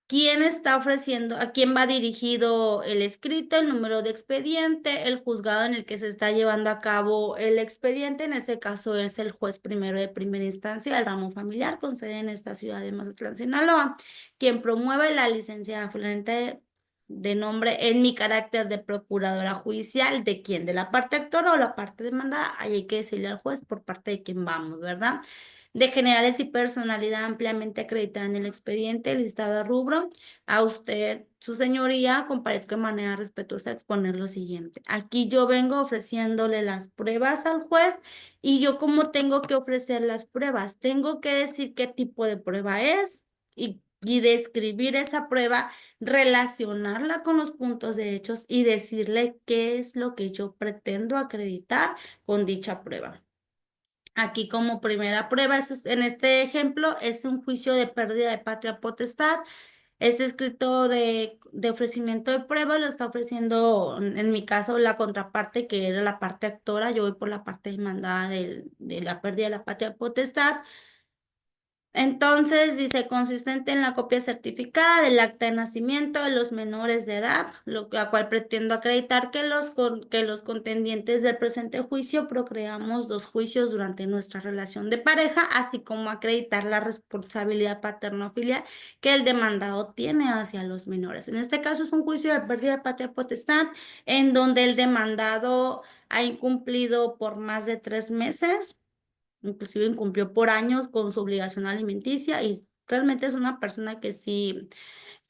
¿quién está ofreciendo? ¿A quién va dirigido el escrito? El número de expediente, el juzgado en el que se está llevando a cabo el expediente. En este caso es el juez primero de primera instancia del ramo familiar con sede en esta ciudad de Mazatlán, Sinaloa, quien promueve la licencia afluente de nombre en mi carácter de procuradora judicial. ¿De quién? ¿De la parte actora o la parte demandada? Ahí hay que decirle al juez por parte de quién vamos, ¿verdad? De generales y personalidad ampliamente acreditada en el expediente, listado de rubro. A usted, su señoría, comparezco de manera respetuosa a exponer lo siguiente. Aquí yo vengo ofreciéndole las pruebas al juez y yo como tengo que ofrecer las pruebas, tengo que decir qué tipo de prueba es y describir esa prueba, relacionarla con los puntos de hechos y decirle qué es lo que yo pretendo acreditar con dicha prueba. Aquí como primera prueba, en este ejemplo, es un juicio de pérdida de patria potestad. Este escrito de ofrecimiento de prueba lo está ofreciendo, en mi caso, la contraparte, que era la parte actora. Yo voy por la parte demandada de la pérdida de la patria potestad. Entonces dice consistente en la copia certificada del acta de nacimiento de los menores de edad, la cual pretendo acreditar que que los contendientes del presente juicio procreamos 2 juicios durante nuestra relación de pareja, así como acreditar la responsabilidad paterno-filial que el demandado tiene hacia los menores. En este caso es un juicio de pérdida de patria potestad en donde el demandado ha incumplido por más de 3 meses. Inclusive incumplió por años con su obligación alimenticia y realmente es una persona que sí,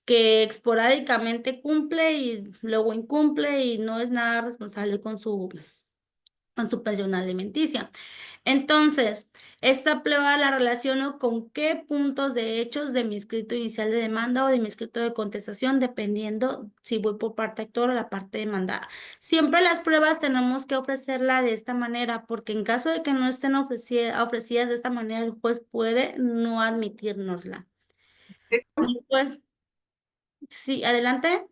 que esporádicamente cumple y luego incumple y no es nada responsable con su pensión alimenticia. Entonces, esta prueba la relaciono con qué puntos de hechos de mi escrito inicial de demanda o de mi escrito de contestación, dependiendo si voy por parte actora o la parte demandada. Siempre las pruebas tenemos que ofrecerla de esta manera, porque en caso de que no estén ofrecidas de esta manera, el juez puede no admitírnosla. Pues, sí, adelante.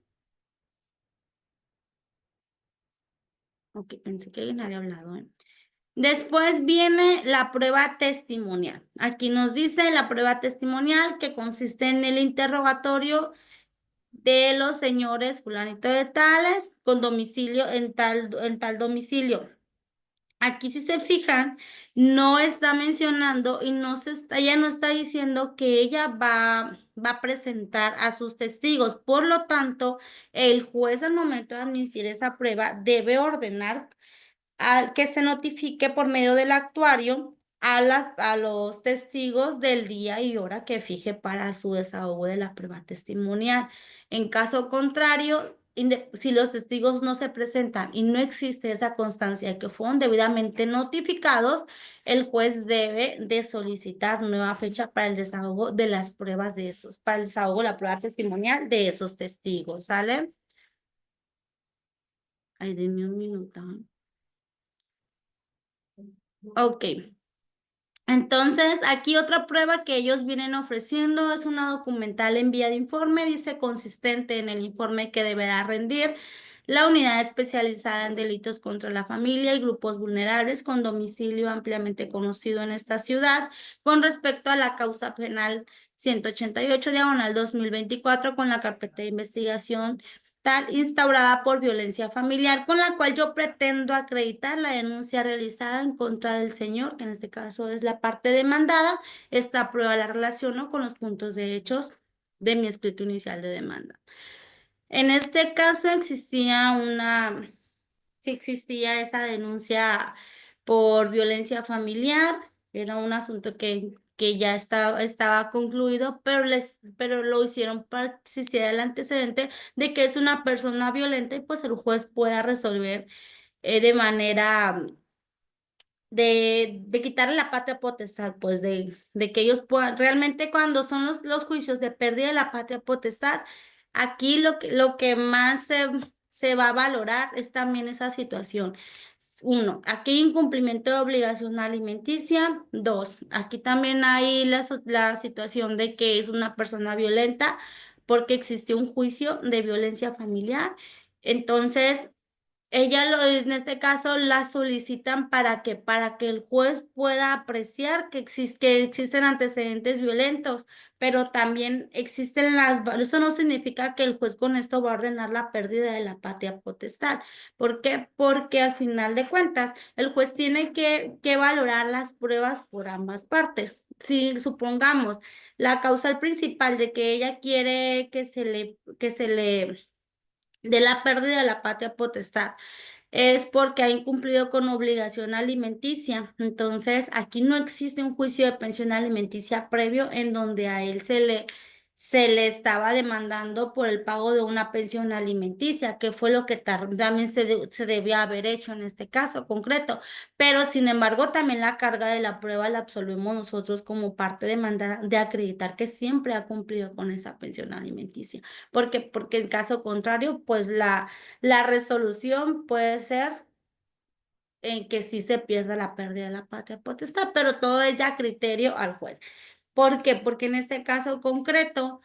Ok, pensé que alguien había hablado, ¿eh? Después viene la prueba testimonial. Aquí nos dice la prueba testimonial que consiste en el interrogatorio de los señores fulanito de tales con domicilio en tal domicilio. Aquí si se fijan, no está mencionando y ella no está diciendo que ella va a presentar a sus testigos. Por lo tanto, el juez al momento de admitir esa prueba debe ordenar que se notifique por medio del actuario a los testigos del día y hora que fije para su desahogo de la prueba testimonial. En caso contrario, si los testigos no se presentan y no existe esa constancia de que fueron debidamente notificados, el juez debe de solicitar nueva fecha para el desahogo de las pruebas de esos, para el desahogo de la prueba testimonial de esos testigos, ¿sale? Ay, denme un minuto. Ok. Entonces, aquí otra prueba que ellos vienen ofreciendo es una documental en vía de informe, dice consistente en el informe que deberá rendir la unidad especializada en delitos contra la familia y grupos vulnerables con domicilio ampliamente conocido en esta ciudad con respecto a la causa penal 188/2024 con la carpeta de investigación tal instaurada por violencia familiar, con la cual yo pretendo acreditar la denuncia realizada en contra del señor, que en este caso es la parte demandada. Esta prueba la relaciono con los puntos de hechos de mi escrito inicial de demanda. En este caso sí existía esa denuncia por violencia familiar, era un asunto que ya estaba concluido, pero lo hicieron para que existiera el antecedente de que es una persona violenta y pues el juez pueda resolver de manera de quitarle la patria potestad, pues de que ellos puedan, realmente cuando son los juicios de pérdida de la patria potestad, aquí lo que más se va a valorar es también esa situación. Uno, aquí hay incumplimiento de obligación alimenticia. Dos, aquí también hay la situación de que es una persona violenta porque existió un juicio de violencia familiar. Entonces, en este caso la solicitan para que el juez pueda apreciar que existen antecedentes violentos, pero también existen eso no significa que el juez con esto va a ordenar la pérdida de la patria potestad. ¿Por qué? Porque al final de cuentas, el juez tiene que valorar las pruebas por ambas partes. Si supongamos la causal principal de que ella quiere que se le de la pérdida de la patria potestad es porque ha incumplido con obligación alimenticia. Entonces, aquí no existe un juicio de pensión alimenticia previo en donde a él se le estaba demandando por el pago de una pensión alimenticia, que fue lo que también se debió haber hecho en este caso concreto. Pero, sin embargo, también la carga de la prueba la absolvemos nosotros como parte de acreditar que siempre ha cumplido con esa pensión alimenticia. Porque en caso contrario, pues la resolución puede ser en que sí se pierda la pérdida de la patria potestad, pero todo es ya a criterio al juez. ¿Por qué? Porque en este caso concreto,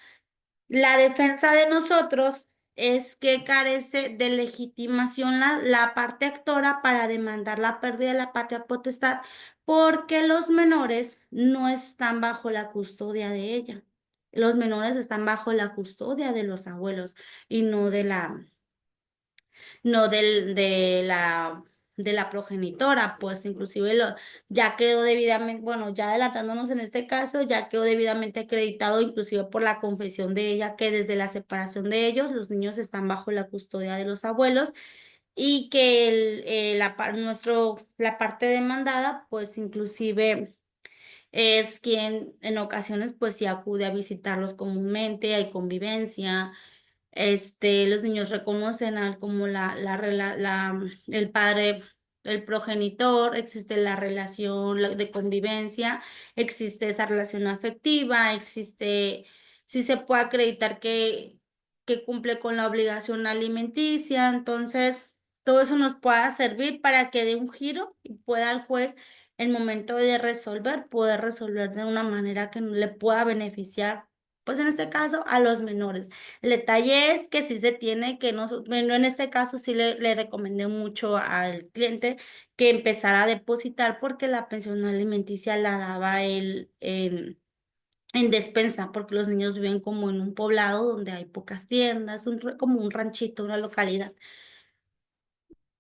la defensa de nosotros es que carece de legitimación la parte actora para demandar la pérdida de la patria potestad porque los menores no están bajo la custodia de ella. Los menores están bajo la custodia de los abuelos y no de la progenitora, pues inclusive ya quedó debidamente, bueno, ya adelantándonos en este caso, ya quedó debidamente acreditado inclusive por la confesión de ella que desde la separación de ellos, los niños están bajo la custodia de los abuelos y que la parte demandada, pues inclusive es quien en ocasiones pues sí acude a visitarlos comúnmente, hay convivencia, los niños reconocen como el padre, el progenitor, existe la relación de convivencia, existe esa relación afectiva, sí se puede acreditar que cumple con la obligación alimenticia, entonces todo eso nos pueda servir para que dé un giro y pueda el juez, en momento de resolver, poder resolver de una manera que le pueda beneficiar, pues en este caso, a los menores. El detalle es que sí se tiene que, no, bueno, en este caso sí le recomendé mucho al cliente que empezara a depositar porque la pensión alimenticia la daba él en despensa, porque los niños viven como en un poblado donde hay pocas tiendas, como un ranchito, una localidad.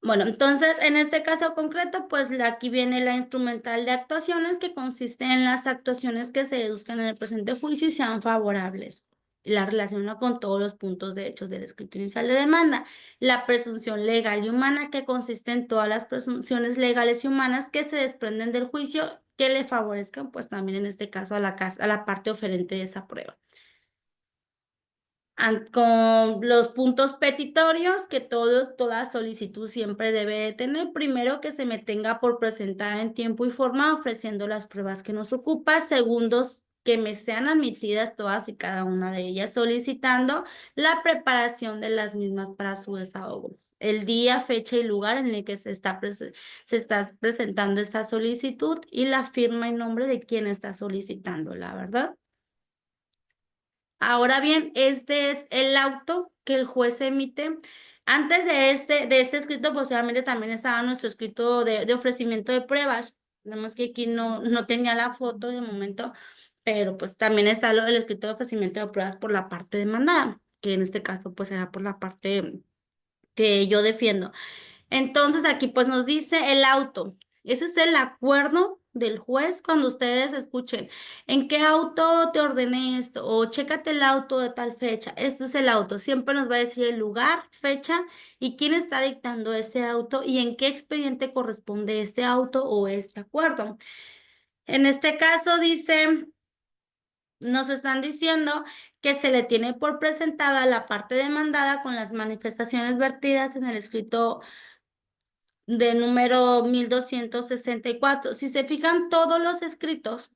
Bueno, entonces en este caso concreto, pues aquí viene la instrumental de actuaciones que consiste en las actuaciones que se deduzcan en el presente juicio y sean favorables. La relaciona con todos los puntos de hechos del escrito inicial de demanda. La presunción legal y humana que consiste en todas las presunciones legales y humanas que se desprenden del juicio que le favorezcan, pues también en este caso a la parte oferente de esa prueba. Con los puntos petitorios que toda solicitud siempre debe de tener. Primero, que se me tenga por presentada en tiempo y forma ofreciendo las pruebas que nos ocupa. Segundos, que me sean admitidas todas y cada una de ellas solicitando la preparación de las mismas para su desahogo. El día, fecha y lugar en el que se está presentando esta solicitud y la firma y nombre de quien está solicitando, la verdad. Ahora bien, este es el auto que el juez emite. Antes de este escrito, posiblemente también estaba nuestro escrito de ofrecimiento de pruebas. Nada más que aquí no tenía la foto de momento, pero pues también está el escrito de ofrecimiento de pruebas por la parte demandada, que en este caso pues era por la parte que yo defiendo. Entonces aquí pues nos dice el auto. Ese es el acuerdo del juez cuando ustedes escuchen en qué auto te ordené esto o chécate el auto de tal fecha. Este es el auto. Siempre nos va a decir el lugar, fecha y quién está dictando ese auto y en qué expediente corresponde este auto o este acuerdo. En este caso dice, nos están diciendo que se le tiene por presentada la parte demandada con las manifestaciones vertidas en el escrito de número 1264. Si se fijan, todos los escritos,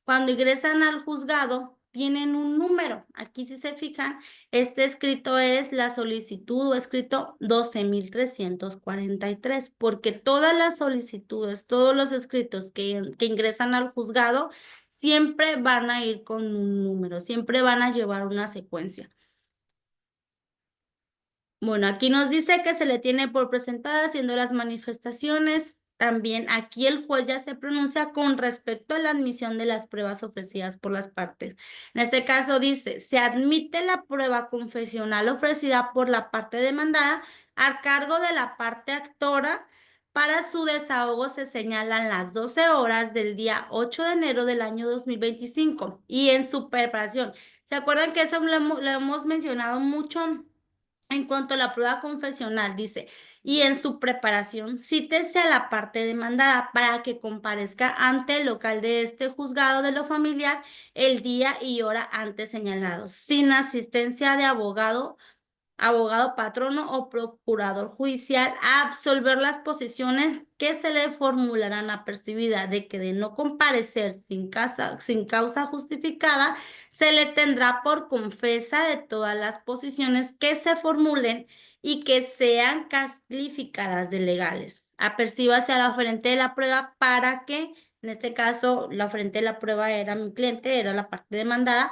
cuando ingresan al juzgado, tienen un número. Aquí, si se fijan, este escrito es la solicitud o escrito 12.343, porque todas las solicitudes, todos los escritos que ingresan al juzgado, siempre van a ir con un número, siempre van a llevar una secuencia. Bueno, aquí nos dice que se le tiene por presentada haciendo las manifestaciones. También aquí el juez ya se pronuncia con respecto a la admisión de las pruebas ofrecidas por las partes. En este caso dice, se admite la prueba confesional ofrecida por la parte demandada a cargo de la parte actora. Para su desahogo se señalan las 12 horas del día 8 de enero del año 2025 y en su preparación. ¿Se acuerdan que eso lo hemos mencionado mucho? En cuanto a la prueba confesional, dice, y en su preparación, cítese a la parte demandada para que comparezca ante el local de este juzgado de lo familiar el día y hora antes señalados, sin asistencia de abogado patrono o procurador judicial a absolver las posiciones que se le formularán apercibida de que de no comparecer sin causa justificada, se le tendrá por confesa de todas las posiciones que se formulen y que sean calificadas de legales. Apercíbase a la oferente de la prueba para que, en este caso, la oferente de la prueba era mi cliente, era la parte demandada,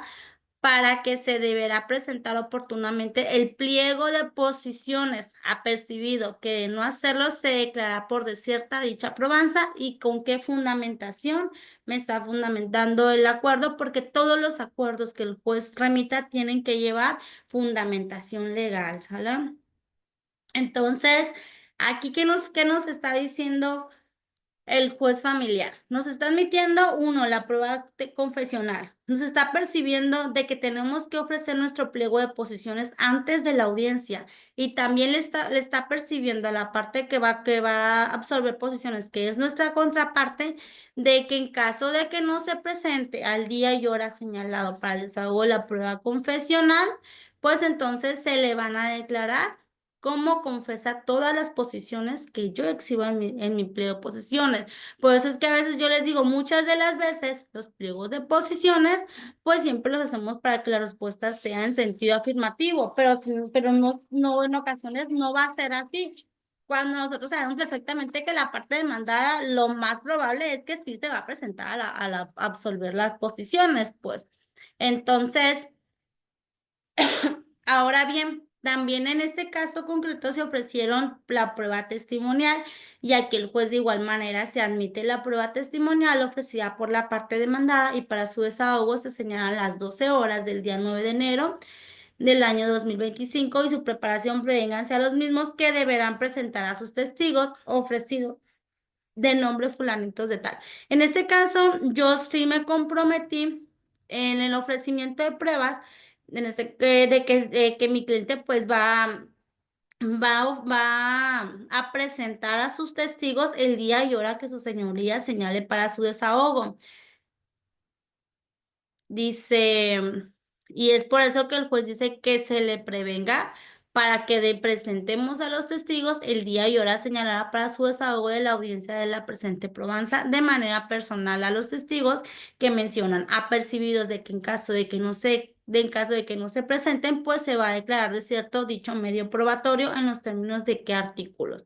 para que se deberá presentar oportunamente el pliego de posiciones apercibido, que de no hacerlo se declarará por desierta dicha probanza. ¿Y con qué fundamentación me está fundamentando el acuerdo? Porque todos los acuerdos que el juez remita tienen que llevar fundamentación legal, ¿sale? Entonces, aquí, ¿qué nos está diciendo el juez familiar? Nos está admitiendo, uno, la prueba confesional. Nos está percibiendo de que tenemos que ofrecer nuestro pliego de posiciones antes de la audiencia. Y también le está percibiendo a la parte que va a absolver posiciones, que es nuestra contraparte, de que en caso de que no se presente al día y hora señalado para el desahogo de la prueba confesional, pues entonces se le van a declarar cómo confesa todas las posiciones que yo exhibo en mi pliego de posiciones. Por eso es que a veces yo les digo, muchas de las veces los pliegos de posiciones, pues siempre los hacemos para que la respuesta sea en sentido afirmativo, pero no, en ocasiones no va a ser así. Cuando nosotros sabemos perfectamente que la parte demandada, lo más probable es que sí se va a presentar a absolver las posiciones, pues. Entonces, ahora bien, también en este caso concreto se ofrecieron la prueba testimonial, y aquí el juez de igual manera se admite la prueba testimonial ofrecida por la parte demandada, y para su desahogo se señalan las 12 horas del día 9 de enero del año 2025 y su preparación prevénganse a los mismos, que deberán presentar a sus testigos ofrecidos de nombre fulanitos de tal. En este caso, yo sí me comprometí en el ofrecimiento de pruebas, de que mi cliente pues va a presentar a sus testigos el día y hora que su señoría señale para su desahogo. Dice, y es por eso que el juez dice que se le prevenga para que presentemos a los testigos el día y hora señalada para su desahogo de la audiencia de la presente probanza de manera personal a los testigos que mencionan, apercibidos de que en caso de que no se presenten, pues se va a declarar desierto dicho medio probatorio en los términos de qué artículos.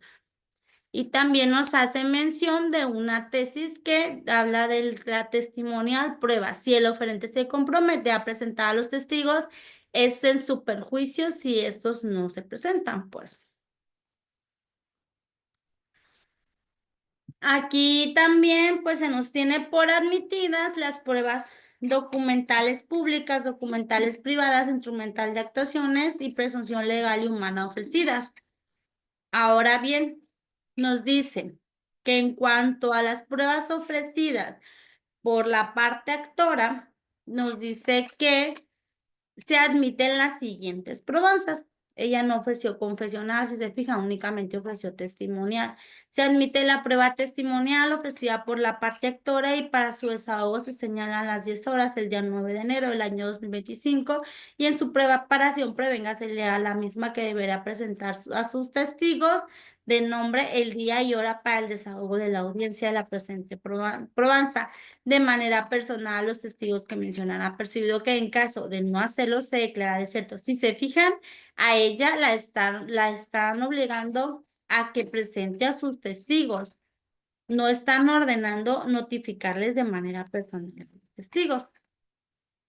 Y también nos hace mención de una tesis que habla de la testimonial prueba. Si el oferente se compromete a presentar a los testigos, es en su perjuicio si estos no se presentan, pues. Aquí también, pues, se nos tiene por admitidas las pruebas documentales públicas, documentales privadas, instrumental de actuaciones y presunción legal y humana ofrecidas. Ahora bien, nos dicen que en cuanto a las pruebas ofrecidas por la parte actora, nos dice que se admiten las siguientes probanzas. Ella no ofreció confesional, si se fija, únicamente ofreció testimonial. Se admite la prueba testimonial ofrecida por la parte actora, y para su desahogo se señalan las 10 horas el día 9 de enero del año 2025, y en su preparación prevenga se lea la misma que deberá presentar a sus testigos de nombre el día y hora para el desahogo de la audiencia de la presente probanza. De manera personal, los testigos que mencionan han percibido que en caso de no hacerlo se declara desierto. Si se fijan, a ella la están obligando a que presente a sus testigos. No están ordenando notificarles de manera personal a los testigos.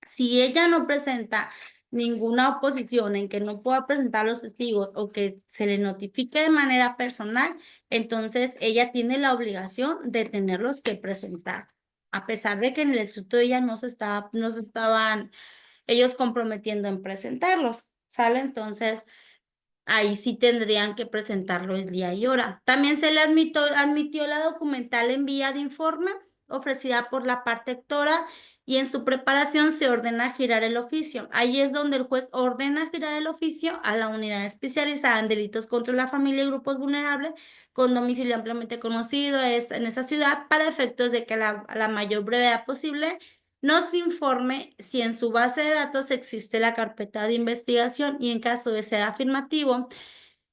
Si ella no presenta ninguna oposición en que no pueda presentar los testigos o que se le notifique de manera personal, entonces ella tiene la obligación de tenerlos que presentar, a pesar de que en el escrito de ella no se estaban ellos comprometiendo en presentarlos, ¿sale? Entonces, ahí sí tendrían que presentarlo el día y hora. También se le admitió la documental en vía de informe ofrecida por la parte actora, y en su preparación se ordena girar el oficio. Ahí es donde el juez ordena girar el oficio a la unidad especializada en delitos contra la familia y grupos vulnerables, con domicilio ampliamente conocido en esa ciudad, para efectos de que a la mayor brevedad posible nos informe si en su base de datos existe la carpeta de investigación, y en caso de ser afirmativo,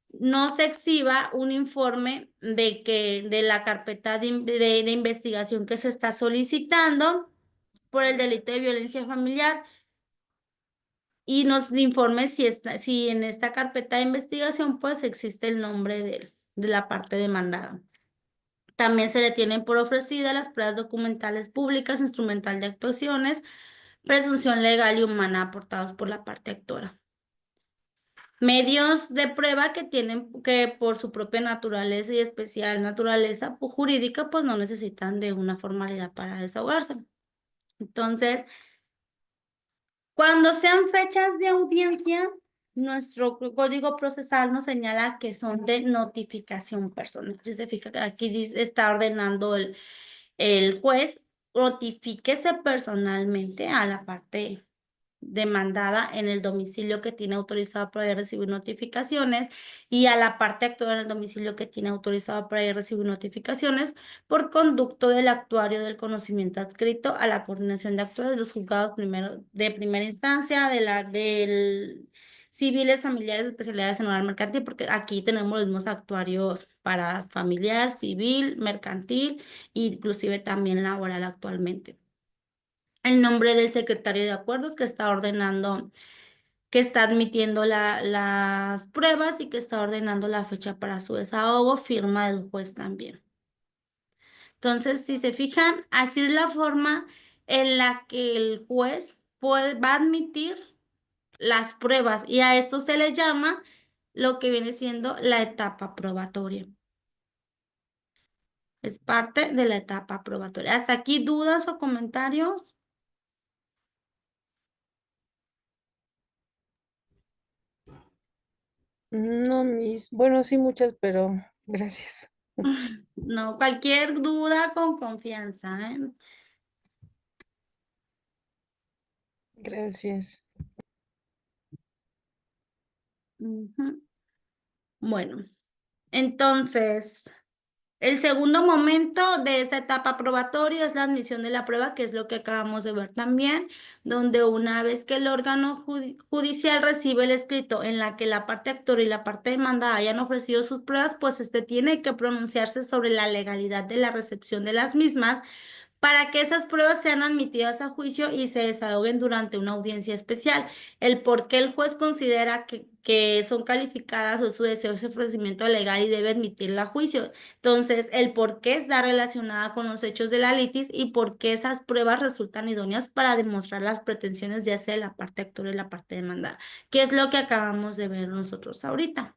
nos exhiba un informe de la carpeta de investigación que se está solicitando por el delito de violencia familiar, y nos informe si en esta carpeta de investigación pues existe el nombre de la parte demandada. También se le tienen por ofrecida las pruebas documentales públicas, instrumental de actuaciones, presunción legal y humana aportados por la parte actora. Medios de prueba que tienen que por su propia naturaleza y especial naturaleza jurídica, pues no necesitan de una formalidad para desahogarse. Entonces, cuando sean fechas de audiencia, nuestro código procesal nos señala que son de notificación personal. Si se fija, aquí está ordenando el juez, notifíquese personalmente a la parte demandada en el domicilio que tiene autorizado para recibir notificaciones y a la parte actual en el domicilio que tiene autorizado para recibir notificaciones por conducto del actuario del conocimiento adscrito a la coordinación de actuarios de los juzgados de primera instancia, del civiles, familiares, especialidades en hogar mercantil, porque aquí tenemos los mismos actuarios para familiar, civil, mercantil e inclusive también laboral actualmente. El nombre del secretario de acuerdos que está ordenando, que está admitiendo las pruebas y que está ordenando la fecha para su desahogo, firma del juez también. Entonces, si se fijan, así es la forma en la que el juez va a admitir las pruebas y a esto se le llama lo que viene siendo la etapa probatoria. Es parte de la etapa probatoria. ¿Hasta aquí dudas o comentarios? No, bueno, sí muchas, pero gracias. No, cualquier duda con confianza, ¿eh? Gracias. Ujú. Bueno, entonces, el segundo momento de esta etapa probatoria es la admisión de la prueba, que es lo que acabamos de ver también, donde una vez que el órgano judicial recibe el escrito en la que la parte actora y la parte demandada hayan ofrecido sus pruebas, pues tiene que pronunciarse sobre la legalidad de la recepción de las mismas para que esas pruebas sean admitidas a juicio y se desahoguen durante una audiencia especial. El por qué el juez considera que son calificadas o su deseo ese ofrecimiento legal y debe admitirla a juicio. Entonces, el por qué está relacionada con los hechos de la litis y por qué esas pruebas resultan idóneas para demostrar las pretensiones ya sea de la parte actora y la parte demandada, que es lo que acabamos de ver nosotros ahorita.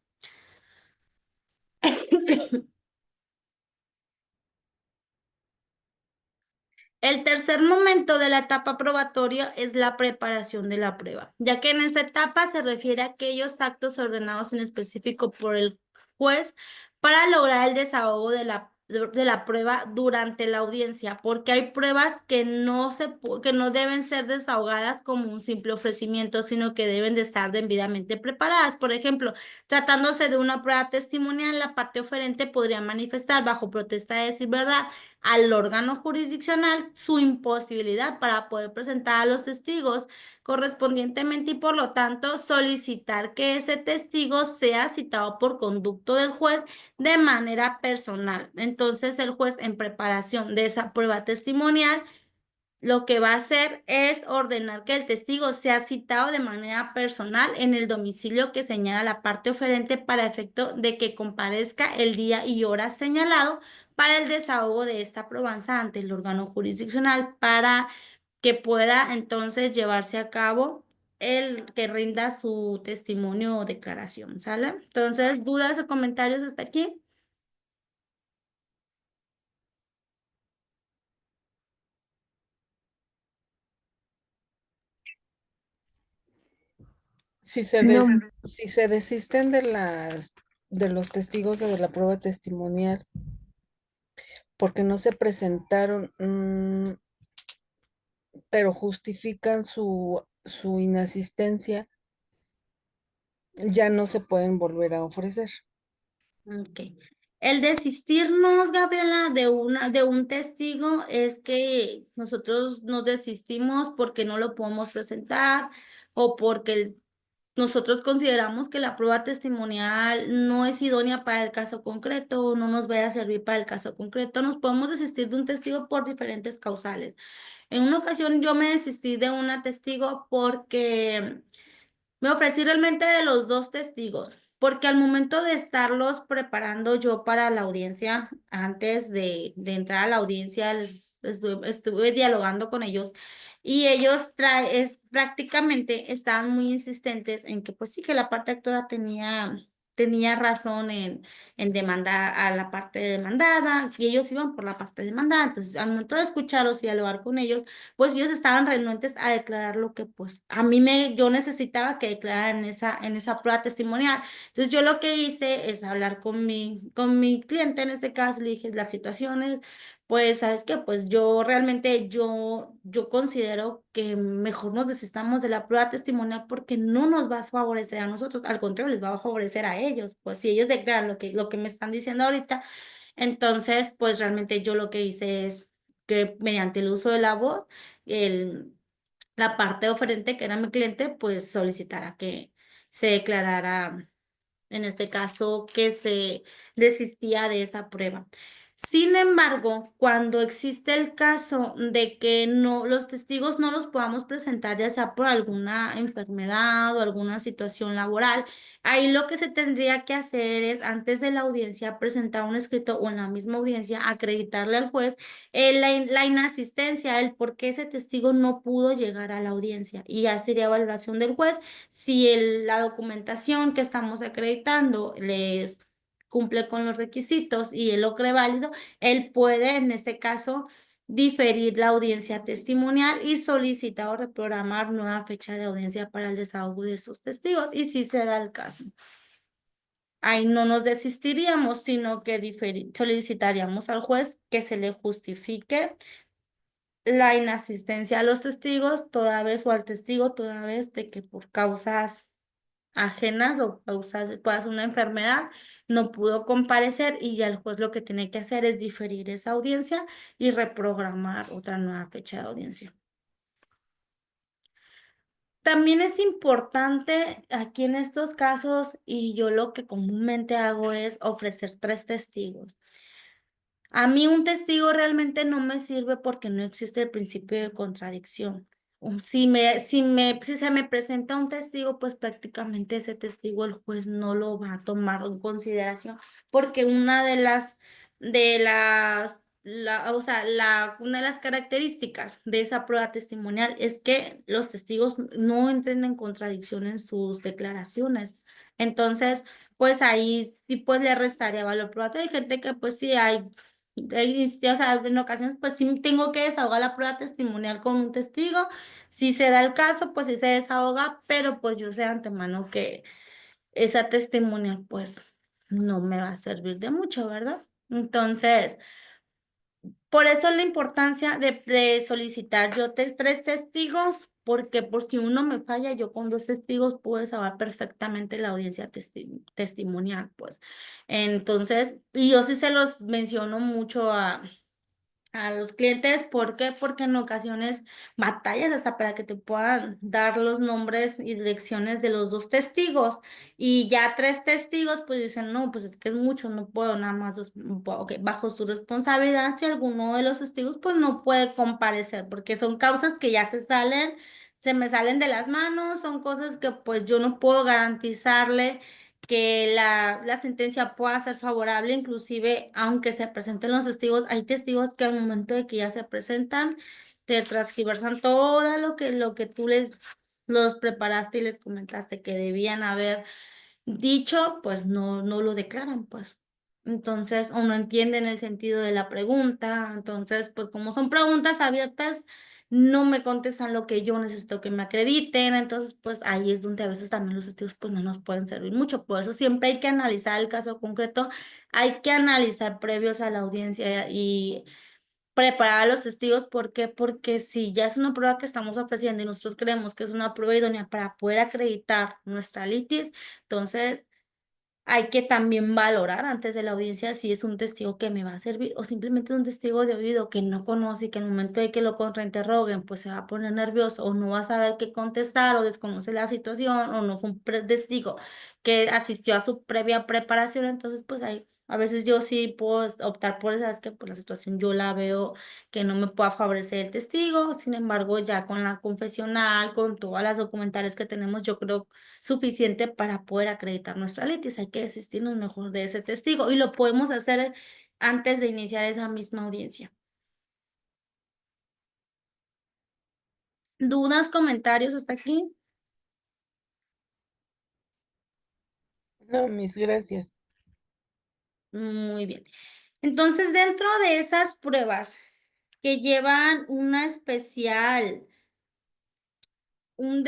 El tercer momento de la etapa probatoria es la preparación de la prueba, ya que en esta etapa se refiere a aquellos actos ordenados en específico por el juez para lograr el desahogo de la prueba durante la audiencia, porque hay pruebas que que no deben ser desahogadas como un simple ofrecimiento, sino que deben de estar debidamente preparadas. Por ejemplo, tratándose de una prueba testimonial, la parte oferente podría manifestar bajo protesta de decir verdad al órgano jurisdiccional su imposibilidad para poder presentar a los testigos correspondientemente y por lo tanto solicitar que ese testigo sea citado por conducto del juez de manera personal. Entonces el juez en preparación de esa prueba testimonial lo que va a hacer es ordenar que el testigo sea citado de manera personal en el domicilio que señala la parte oferente para efecto de que comparezca el día y hora señalado para el desahogo de esta probanza ante el órgano jurisdiccional para que pueda entonces llevarse a cabo el que rinda su testimonio o declaración, ¿sale? Entonces, ¿dudas o comentarios hasta aquí? No, Si se desisten de los testigos o de la prueba testimonial porque no se presentaron, pero justifican su inasistencia, ya no se pueden volver a ofrecer. Ok. El desistirnos, Gabriela, de un testigo es que nosotros nos desistimos porque no lo podemos presentar o porque nosotros consideramos que la prueba testimonial no es idónea para el caso concreto o no nos va a servir para el caso concreto. Nos podemos desistir de un testigo por diferentes causales. En una ocasión yo me desistí de una testigo porque me ofrecí realmente de los dos testigos. porque al momento de estarlos preparando yo para la audiencia, antes de entrar a la audiencia, estuve dialogando con ellos y ellos prácticamente estaban muy insistentes en que pues sí, que la parte actora tenía razón en demandar a la parte demandada, y ellos iban por la parte demandada. Entonces, al momento de escucharlos y dialogar con ellos, pues ellos estaban renuentes a declarar lo que pues yo necesitaba que declararan en esa prueba testimonial. Entonces yo lo que hice es hablar con mi cliente en este caso, le dije las situaciones, pues sabes qué, pues yo realmente yo considero que mejor nos desistamos de la prueba testimonial porque no nos va a favorecer a nosotros, al contrario, les va a favorecer a ellos. Pues si ellos declaran lo que me están diciendo ahorita, entonces pues realmente yo lo que hice es que mediante el uso de la voz, la parte oferente, que era mi cliente, pues solicitara que se declarara, en este caso, que se desistía de esa prueba. Sin embargo, cuando existe el caso de que los testigos no los podamos presentar, ya sea por alguna enfermedad o alguna situación laboral, ahí lo que se tendría que hacer es, antes de la audiencia, presentar un escrito o en la misma audiencia, acreditarle al juez la inasistencia, el por qué ese testigo no pudo llegar a la audiencia. Y ya sería valoración del juez si la documentación que estamos acreditando les cumple con los requisitos y él lo cree válido, él puede, en este caso, diferir la audiencia testimonial y solicitar o reprogramar nueva fecha de audiencia para el desahogo de esos testigos, y si se da el caso. Ahí no nos desistiríamos, sino que solicitaríamos al juez que se le justifique la inasistencia a los testigos toda vez, o al testigo toda vez, de que por causas ajenas o causas, puede ser una enfermedad, no pudo comparecer, y ya el juez lo que tiene que hacer es diferir esa audiencia y reprogramar otra nueva fecha de audiencia. También es importante aquí en estos casos, y yo lo que comúnmente hago es ofrecer 3 testigos. A mí un testigo realmente no me sirve porque no existe el principio de contradicción. Si se me presenta un testigo, pues prácticamente ese testigo el juez no lo va a tomar en consideración, porque una de las características de esa prueba testimonial es que los testigos no entren en contradicción en sus declaraciones. Entonces, pues ahí sí pues le restaría valor probatorio. Hay gente que pues sí o sea, en ocasiones pues sí tengo que desahogar la prueba testimonial con un testigo. Si se da el caso, pues sí se desahoga, pero pues yo sé de antemano que esa testimonial pues no me va a servir de mucho, ¿verdad? Entonces, por eso la importancia de solicitar yo 3 testigos, porque por si uno me falla, yo con 2 testigos puedo desahogar perfectamente la audiencia testimonial, pues. Entonces, y yo sí se los menciono mucho a los clientes. ¿Por qué? Porque en ocasiones batallas hasta para que te puedan dar los nombres y direcciones de los 2 testigos, y ya 3 testigos pues dicen, no, pues es que es mucho, no puedo, nada más 2, ok, bajo su responsabilidad, si alguno de los testigos pues no puede comparecer, porque son causas que ya se me salen de las manos, son cosas que pues yo no puedo garantizarle que la sentencia pueda ser favorable. Inclusive aunque se presenten los testigos, hay testigos que al momento de que ya se presentan, te transgiversan todo lo que tú los preparaste y les comentaste que debían haber dicho, pues no lo declaran, pues. Entonces, o no entienden el sentido de la pregunta. Entonces, pues como son preguntas abiertas, no me contestan lo que yo necesito que me acrediten. Entonces, pues ahí es donde a veces también los testigos pues no nos pueden servir mucho. Por eso siempre hay que analizar el caso concreto, hay que analizar previos a la audiencia y preparar a los testigos. ¿Por qué? Porque si ya es una prueba que estamos ofreciendo y nosotros creemos que es una prueba idónea para poder acreditar nuestra litis, entonces hay que también valorar antes de la audiencia si es un testigo que me va a servir o simplemente es un testigo de oído que no conoce, y que en el momento de que lo contrainterroguen pues se va a poner nervioso o no va a saber qué contestar o desconoce la situación o no fue un testigo que asistió a su previa preparación. Entonces pues ahí A veces yo sí puedo optar por esas que por la situación yo la veo que no me pueda favorecer el testigo. Sin embargo, ya con la confesional, con todas las documentales que tenemos, yo creo suficiente para poder acreditar nuestra litis. Hay que desistirnos mejor de ese testigo y lo podemos hacer antes de iniciar esa misma audiencia. ¿Dudas, comentarios hasta aquí? No, mis gracias. Muy bien. Entonces, dentro de esas pruebas que llevan un de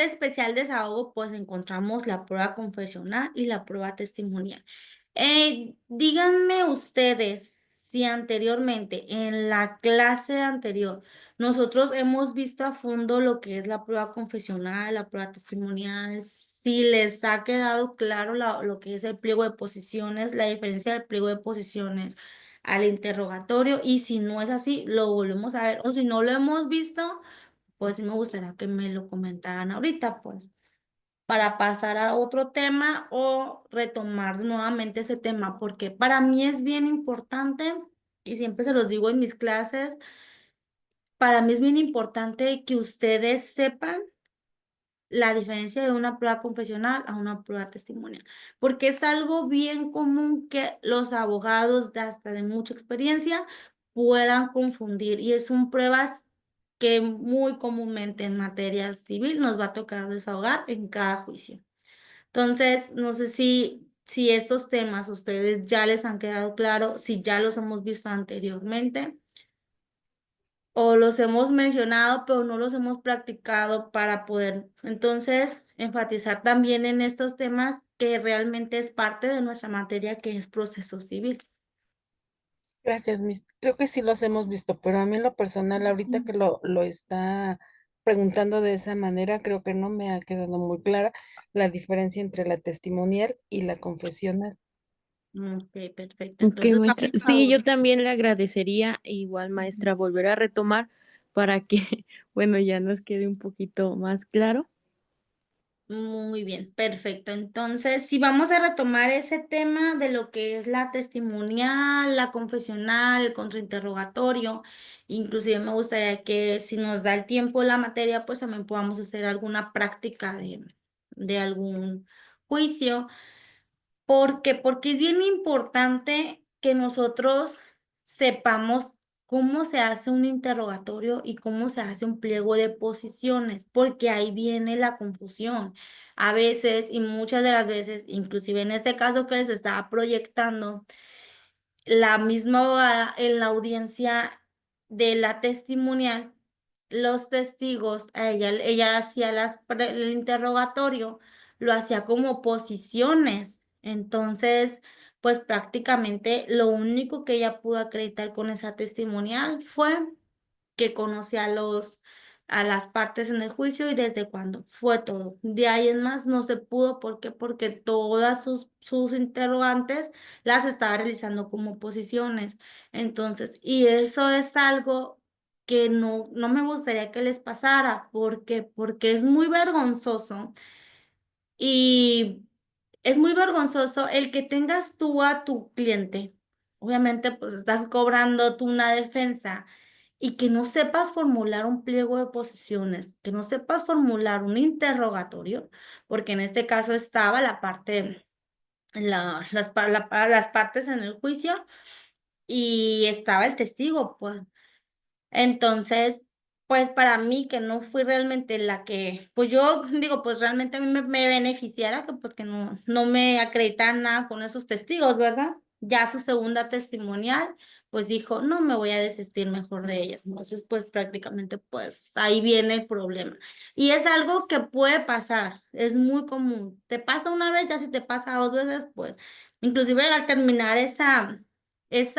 especial desahogo, pues encontramos la prueba confesional y la prueba testimonial. Díganme ustedes si anteriormente, en la clase anterior, nosotros hemos visto a fondo lo que es la prueba confesional, la prueba testimonial, si les ha quedado claro lo que es el pliego de posiciones, la diferencia del pliego de posiciones al interrogatorio, y si no es así, lo volvemos a ver, o si no lo hemos visto, pues sí me gustaría que me lo comentaran ahorita, pues, para pasar a otro tema o retomar nuevamente ese tema, porque para mí es bien importante, y siempre se los digo en mis clases, para mí es bien importante que ustedes sepan la diferencia de una prueba confesional a una prueba testimonial, porque es algo bien común que los abogados hasta de mucha experiencia puedan confundir, y son pruebas que muy comúnmente en materia civil nos va a tocar desahogar en cada juicio. Entonces, no sé si estos temas a ustedes ya les han quedado claros, si ya los hemos visto anteriormente o los hemos mencionado, pero no los hemos practicado para poder entonces enfatizar también en estos temas que realmente es parte de nuestra materia, que es proceso civil. Gracias, mis. Creo que sí los hemos visto, pero a mí en lo personal, ahorita que lo está preguntando de esa manera, creo que no me ha quedado muy clara la diferencia entre la testimonial y la confesional. Ok, perfecto. Ok, Entonces maestra. vamos Sí, yo ahora. también le agradecería, igual, maestra, volver a retomar para que, bueno, ya nos quede un poquito más claro. Muy bien, perfecto. Entonces, si vamos a retomar ese tema de lo que es la testimonial, la confesional, el contrainterrogatorio, inclusive me gustaría que si nos da el tiempo la materia, pues también podamos hacer alguna práctica de algún juicio. Porque es bien importante que nosotros sepamos cómo se hace un interrogatorio y cómo se hace un pliego de posiciones, porque ahí viene la confusión. A veces, y muchas de las veces, inclusive en este caso que les estaba proyectando, la misma abogada en la audiencia de la testimonial, los testigos, ella hacía el interrogatorio, lo hacía como posiciones. Entonces, pues prácticamente lo único que ella pudo acreditar con esa testimonial fue que conocía a las partes en el juicio y desde cuándo. Fue todo. De ahí en más no se pudo. ¿Por qué? Porque todas sus interrogantes las estaba realizando como posiciones. Entonces, y eso es algo que no me gustaría que les pasara. Porque es muy vergonzoso. Y es muy vergonzoso el que tengas tú a tu cliente. Obviamente, pues estás cobrando tú una defensa y que no sepas formular un pliego de posiciones, que no sepas formular un interrogatorio, porque en este caso estaba la parte, las partes en el juicio y estaba el testigo, pues. Entonces, pues para mí que no fui realmente la que, pues yo digo, pues realmente a mí me beneficiara que porque no me acreditaran nada con esos testigos, ¿verdad? Ya su segunda testimonial, pues dijo, no me voy a desistir mejor de ellas. Entonces, pues prácticamente, pues ahí viene el problema. Y es algo que puede pasar, es muy común. Te pasa una vez, ya si te pasa dos veces, pues, inclusive al terminar esa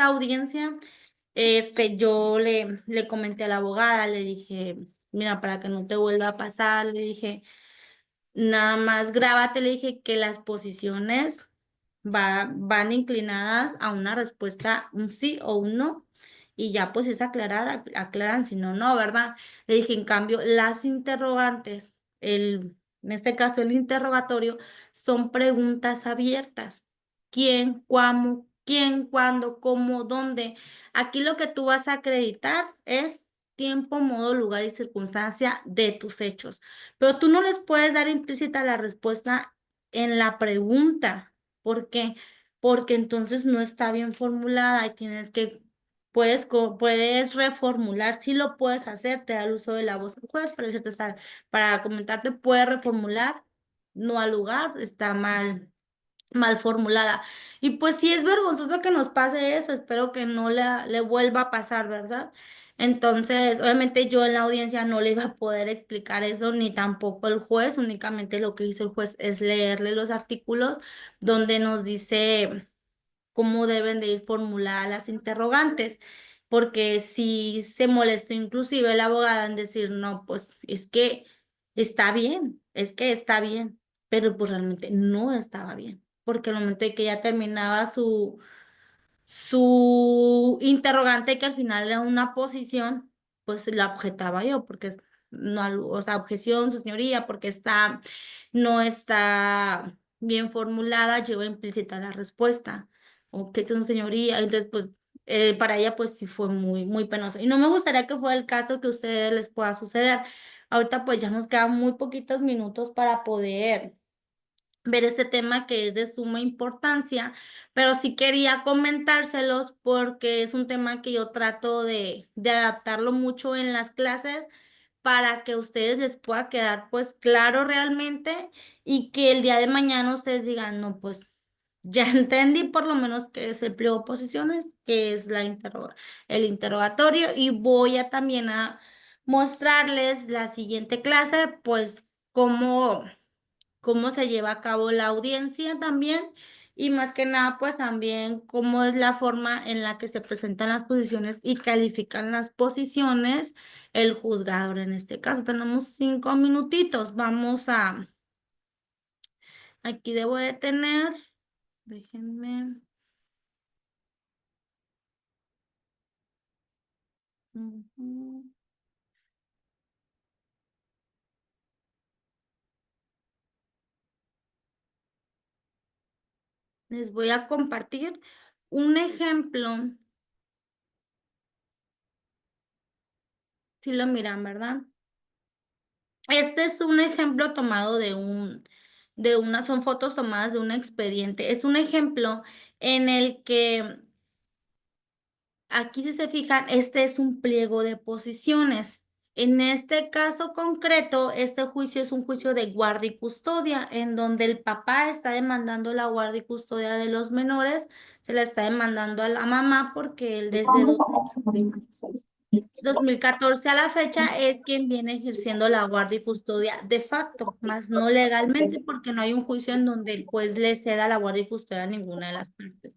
audiencia. Yo le comenté a la abogada, le dije, mira, para que no te vuelva a pasar, le dije, nada más grábate, le dije que las posiciones van inclinadas a una respuesta, un sí o un no, y ya pues es aclarar, aclaran si no, no, ¿verdad? Le dije, en cambio, las interrogantes, en este caso el interrogatorio, son preguntas abiertas. ¿Quién, quién, cuándo, cómo, dónde. Aquí lo que tú vas a acreditar es tiempo, modo, lugar y circunstancia de tus hechos. Pero tú no les puedes dar implícita la respuesta en la pregunta. ¿Por qué? Porque entonces no está bien formulada y tienes que, puedes reformular, sí lo puedes hacer, te da el uso de la voz del juez, para decirte, para comentarte, puedes reformular, no al lugar, está mal formulada. Y pues sí es vergonzoso que nos pase eso, espero que no le vuelva a pasar, ¿verdad? Entonces, obviamente yo en la audiencia no le iba a poder explicar eso, ni tampoco el juez, únicamente lo que hizo el juez es leerle los artículos donde nos dice cómo deben de ir formuladas las interrogantes, porque si se molestó inclusive la abogada en decir, no, pues es que está bien, es que está bien, pero pues realmente no estaba bien, porque al momento de que ya terminaba su interrogante, que al final era una posición, pues la objetaba yo, porque no, o sea, objeción, su señoría, porque no está bien formulada, lleva implícita la respuesta. Objeción, señoría. Entonces, pues, para ella, pues sí fue muy, muy penoso. Y no me gustaría que fuera el caso que a ustedes les pueda suceder. Ahorita, pues, ya nos quedan muy poquitos minutos para poder ver este tema que es de suma importancia, pero sí quería comentárselos porque es un tema que yo trato de adaptarlo mucho en las clases para que a ustedes les pueda quedar pues claro realmente y que el día de mañana ustedes digan, no, pues ya entendí por lo menos qué es el pliego de posiciones, qué es el interrogatorio y voy a también a mostrarles la siguiente clase, pues cómo se lleva a cabo la audiencia también y más que nada pues también cómo es la forma en la que se presentan las posiciones y califican las posiciones el juzgador en este caso. Tenemos 5 minutitos, aquí debo de tener, déjenme. Ujú. Les voy a compartir un ejemplo, si lo miran, ¿verdad? Este es un ejemplo tomado son fotos tomadas de un expediente. Es un ejemplo en el que, aquí si se fijan, este es un pliego de posiciones. En este caso concreto, este juicio es un juicio de guardia y custodia, en donde el papá está demandando la guardia y custodia de los menores, se la está demandando a la mamá porque él desde 2014 a la fecha es quien viene ejerciendo la guardia y custodia de facto, más no legalmente, porque no hay un juicio en donde el juez le ceda la guardia y custodia a ninguna de las partes.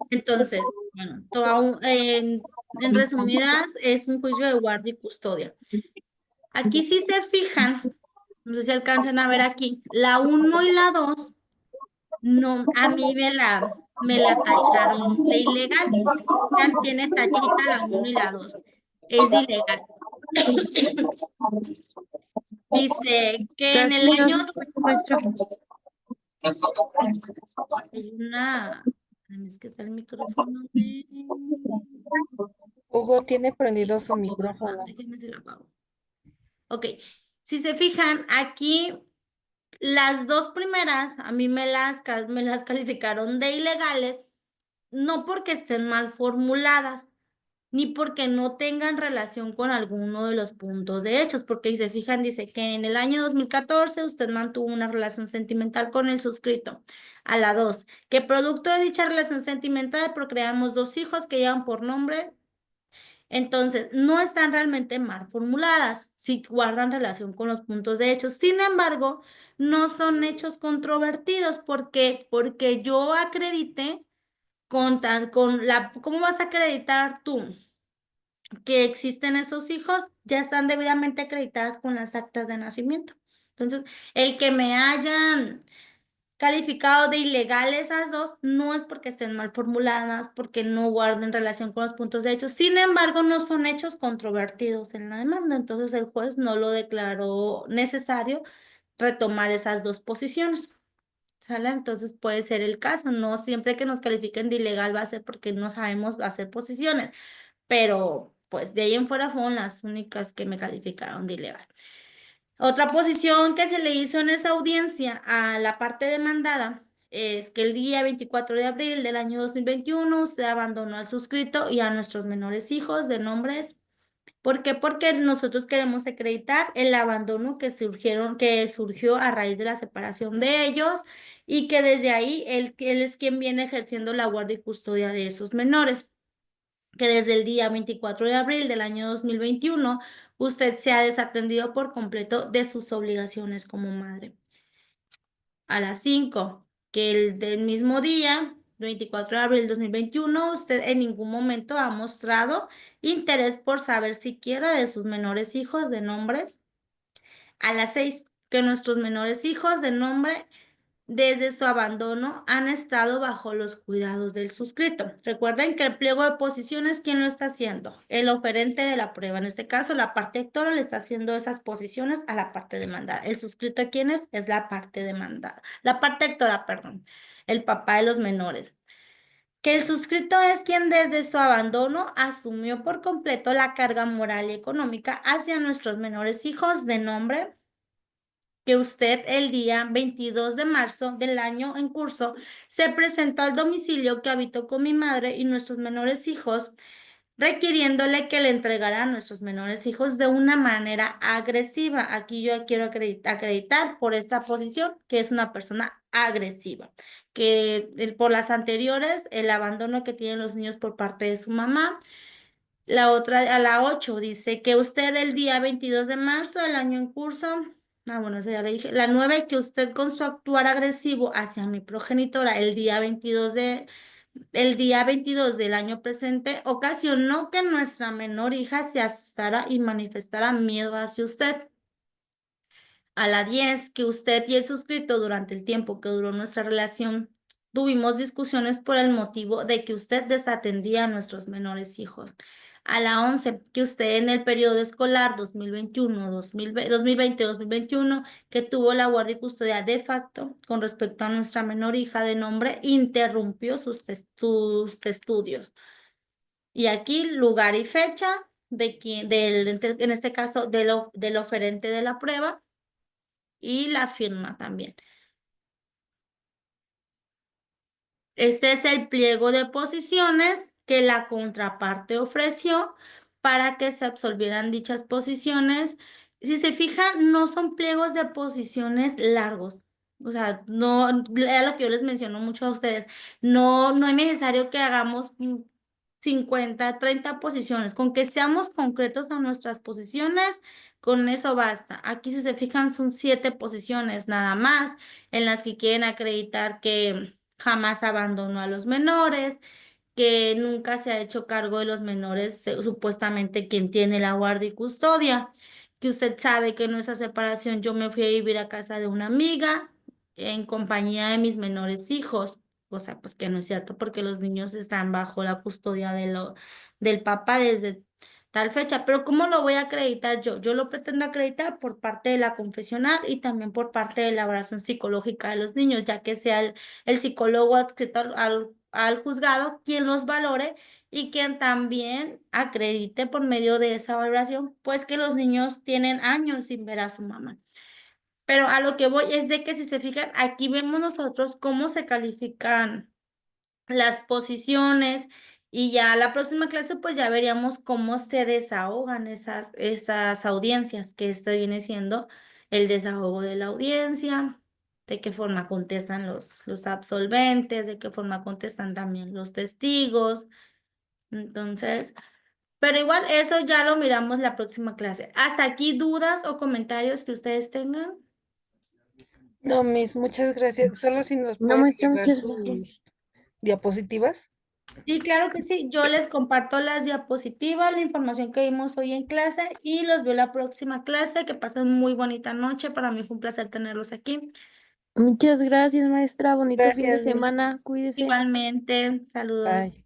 Entonces, bueno, en resumidas, es un juicio de guardia y custodia. Aquí si se fijan, no sé si alcanzan a ver aquí, la 1 y la 2 no, a mí me la tacharon de ilegal. Si se fijan, tiene tachita la 1 y la 2. Es de ilegal. Dice que en el Casi no año se escucha, maestra. hay una, es que está el micrófono Hugo tiene prendido su micrófono. déjenme se lo apago. Ok, si se fijan, aquí las dos primeras a mí me las calificaron de ilegales, no porque estén mal formuladas, ni porque no tengan relación con alguno de los puntos de hechos, porque si se fijan, dice que en el año 2014 usted mantuvo una relación sentimental con el suscrito. A la 2, que producto de dicha relación sentimental procreamos 2 hijos que llevan por nombre. Entonces, no están realmente mal formuladas, si guardan relación con los puntos de hechos. Sin embargo, no son hechos controvertidos porque yo acredité ¿cómo vas a acreditar tú que existen esos hijos? Ya están debidamente acreditadas con las actas de nacimiento. Entonces, el que me hayan calificado de ilegal esas dos no es porque estén mal formuladas, porque no guarden relación con los puntos de hechos. Sin embargo, no son hechos controvertidos en la demanda. Entonces, el juez no lo declaró necesario retomar esas dos posiciones. ¿sale? Entonces puede ser el caso, no siempre que nos califiquen de ilegal va a ser porque no sabemos hacer posiciones, pero pues de ahí en fuera fueron las únicas que me calificaron de ilegal. Otra posición que se le hizo en esa audiencia a la parte demandada es que el día 24 de abril del año 2021 usted abandonó al suscrito y a nuestros menores hijos de nombres. ¿Por qué? Porque nosotros queremos acreditar el abandono que surgió a raíz de la separación de ellos y que desde ahí él es quien viene ejerciendo la guardia y custodia de esos menores, que desde el día 24 de abril del año 2021 usted se ha desatendido por completo de sus obligaciones como madre. A las 5, que el del mismo día, 24 de abril del 2021, usted en ningún momento ha mostrado interés por saber siquiera de sus menores hijos de nombres. A las 6, que nuestros menores hijos de nombre desde su abandono han estado bajo los cuidados del suscrito. Recuerden que el pliego de posiciones, ¿quién lo está haciendo? El oferente de la prueba. En este caso, la parte actora le está haciendo esas posiciones a la parte demandada. El suscrito, ¿quién es? Es la parte demandada. La parte actora, perdón. El papá de los menores. Que el suscrito es quien desde su abandono asumió por completo la carga moral y económica hacia nuestros menores hijos de nombre que usted el día 22 de marzo del año en curso se presentó al domicilio que habitó con mi madre y nuestros menores hijos, requiriéndole que le entregara a nuestros menores hijos de una manera agresiva. Aquí yo quiero acreditar por esta posición que es una persona agresiva, que por las anteriores, el abandono que tienen los niños por parte de su mamá. La otra, a la 8, dice que usted el día 22 de marzo del año en curso, bueno, eso ya le dije. La 9, que usted con su actuar agresivo hacia mi progenitora el día 22 del año presente ocasionó que nuestra menor hija se asustara y manifestara miedo hacia usted. A la 10, que usted y el suscrito durante el tiempo que duró nuestra relación tuvimos discusiones por el motivo de que usted desatendía a nuestros menores hijos. A la 11, que usted en el periodo escolar 2020-2021, que tuvo la guardia y custodia de facto con respecto a nuestra menor hija de nombre, interrumpió sus estudios. Y aquí lugar y fecha de en este caso del oferente de la prueba y la firma también. Este es el pliego de posiciones que la contraparte ofreció para que se absolvieran dichas posiciones. Si se fijan, no son pliegos de posiciones largos. O sea, no, era lo que yo les menciono mucho a ustedes. No es necesario que hagamos 50, 30 posiciones. Con que seamos concretos a nuestras posiciones, con eso basta. Aquí, si se fijan, son 7 posiciones nada más en las que quieren acreditar que jamás abandonó a los menores, que nunca se ha hecho cargo de los menores, supuestamente quien tiene la guardia y custodia, que usted sabe que en nuestra separación yo me fui a vivir a casa de una amiga en compañía de mis menores hijos. O sea, pues que no es cierto porque los niños están bajo la custodia del papá desde tal fecha. Pero ¿cómo lo voy a acreditar yo? Yo lo pretendo acreditar por parte de la confesional y también por parte de la evaluación psicológica de los niños, ya que sea el psicólogo adscrito al juzgado quien los valore y quien también acredite por medio de esa valoración, pues que los niños tienen años sin ver a su mamá. Pero a lo que voy es de que si se fijan, aquí vemos nosotros cómo se califican las posiciones y ya la próxima clase pues ya veríamos cómo se desahogan esas audiencias, que este viene siendo el desahogo de la audiencia, de qué forma contestan los absolventes, de qué forma contestan también los testigos. Entonces, pero igual eso ya lo miramos la próxima clase. ¿Hasta aquí dudas o comentarios que ustedes tengan? No, Miss, muchas gracias. Solo si nos No, pueden maestra, llegar muchas gracias. sus diapositivas. Sí, claro que sí. Yo les comparto las diapositivas, la información que vimos hoy en clase y los veo la próxima clase. Que pasen muy bonita noche. Para mí fue un placer tenerlos aquí. Muchas gracias, maestra. Bonito fin de Gracias, Miss. semana. Cuídese. Igualmente, saludos. Bye.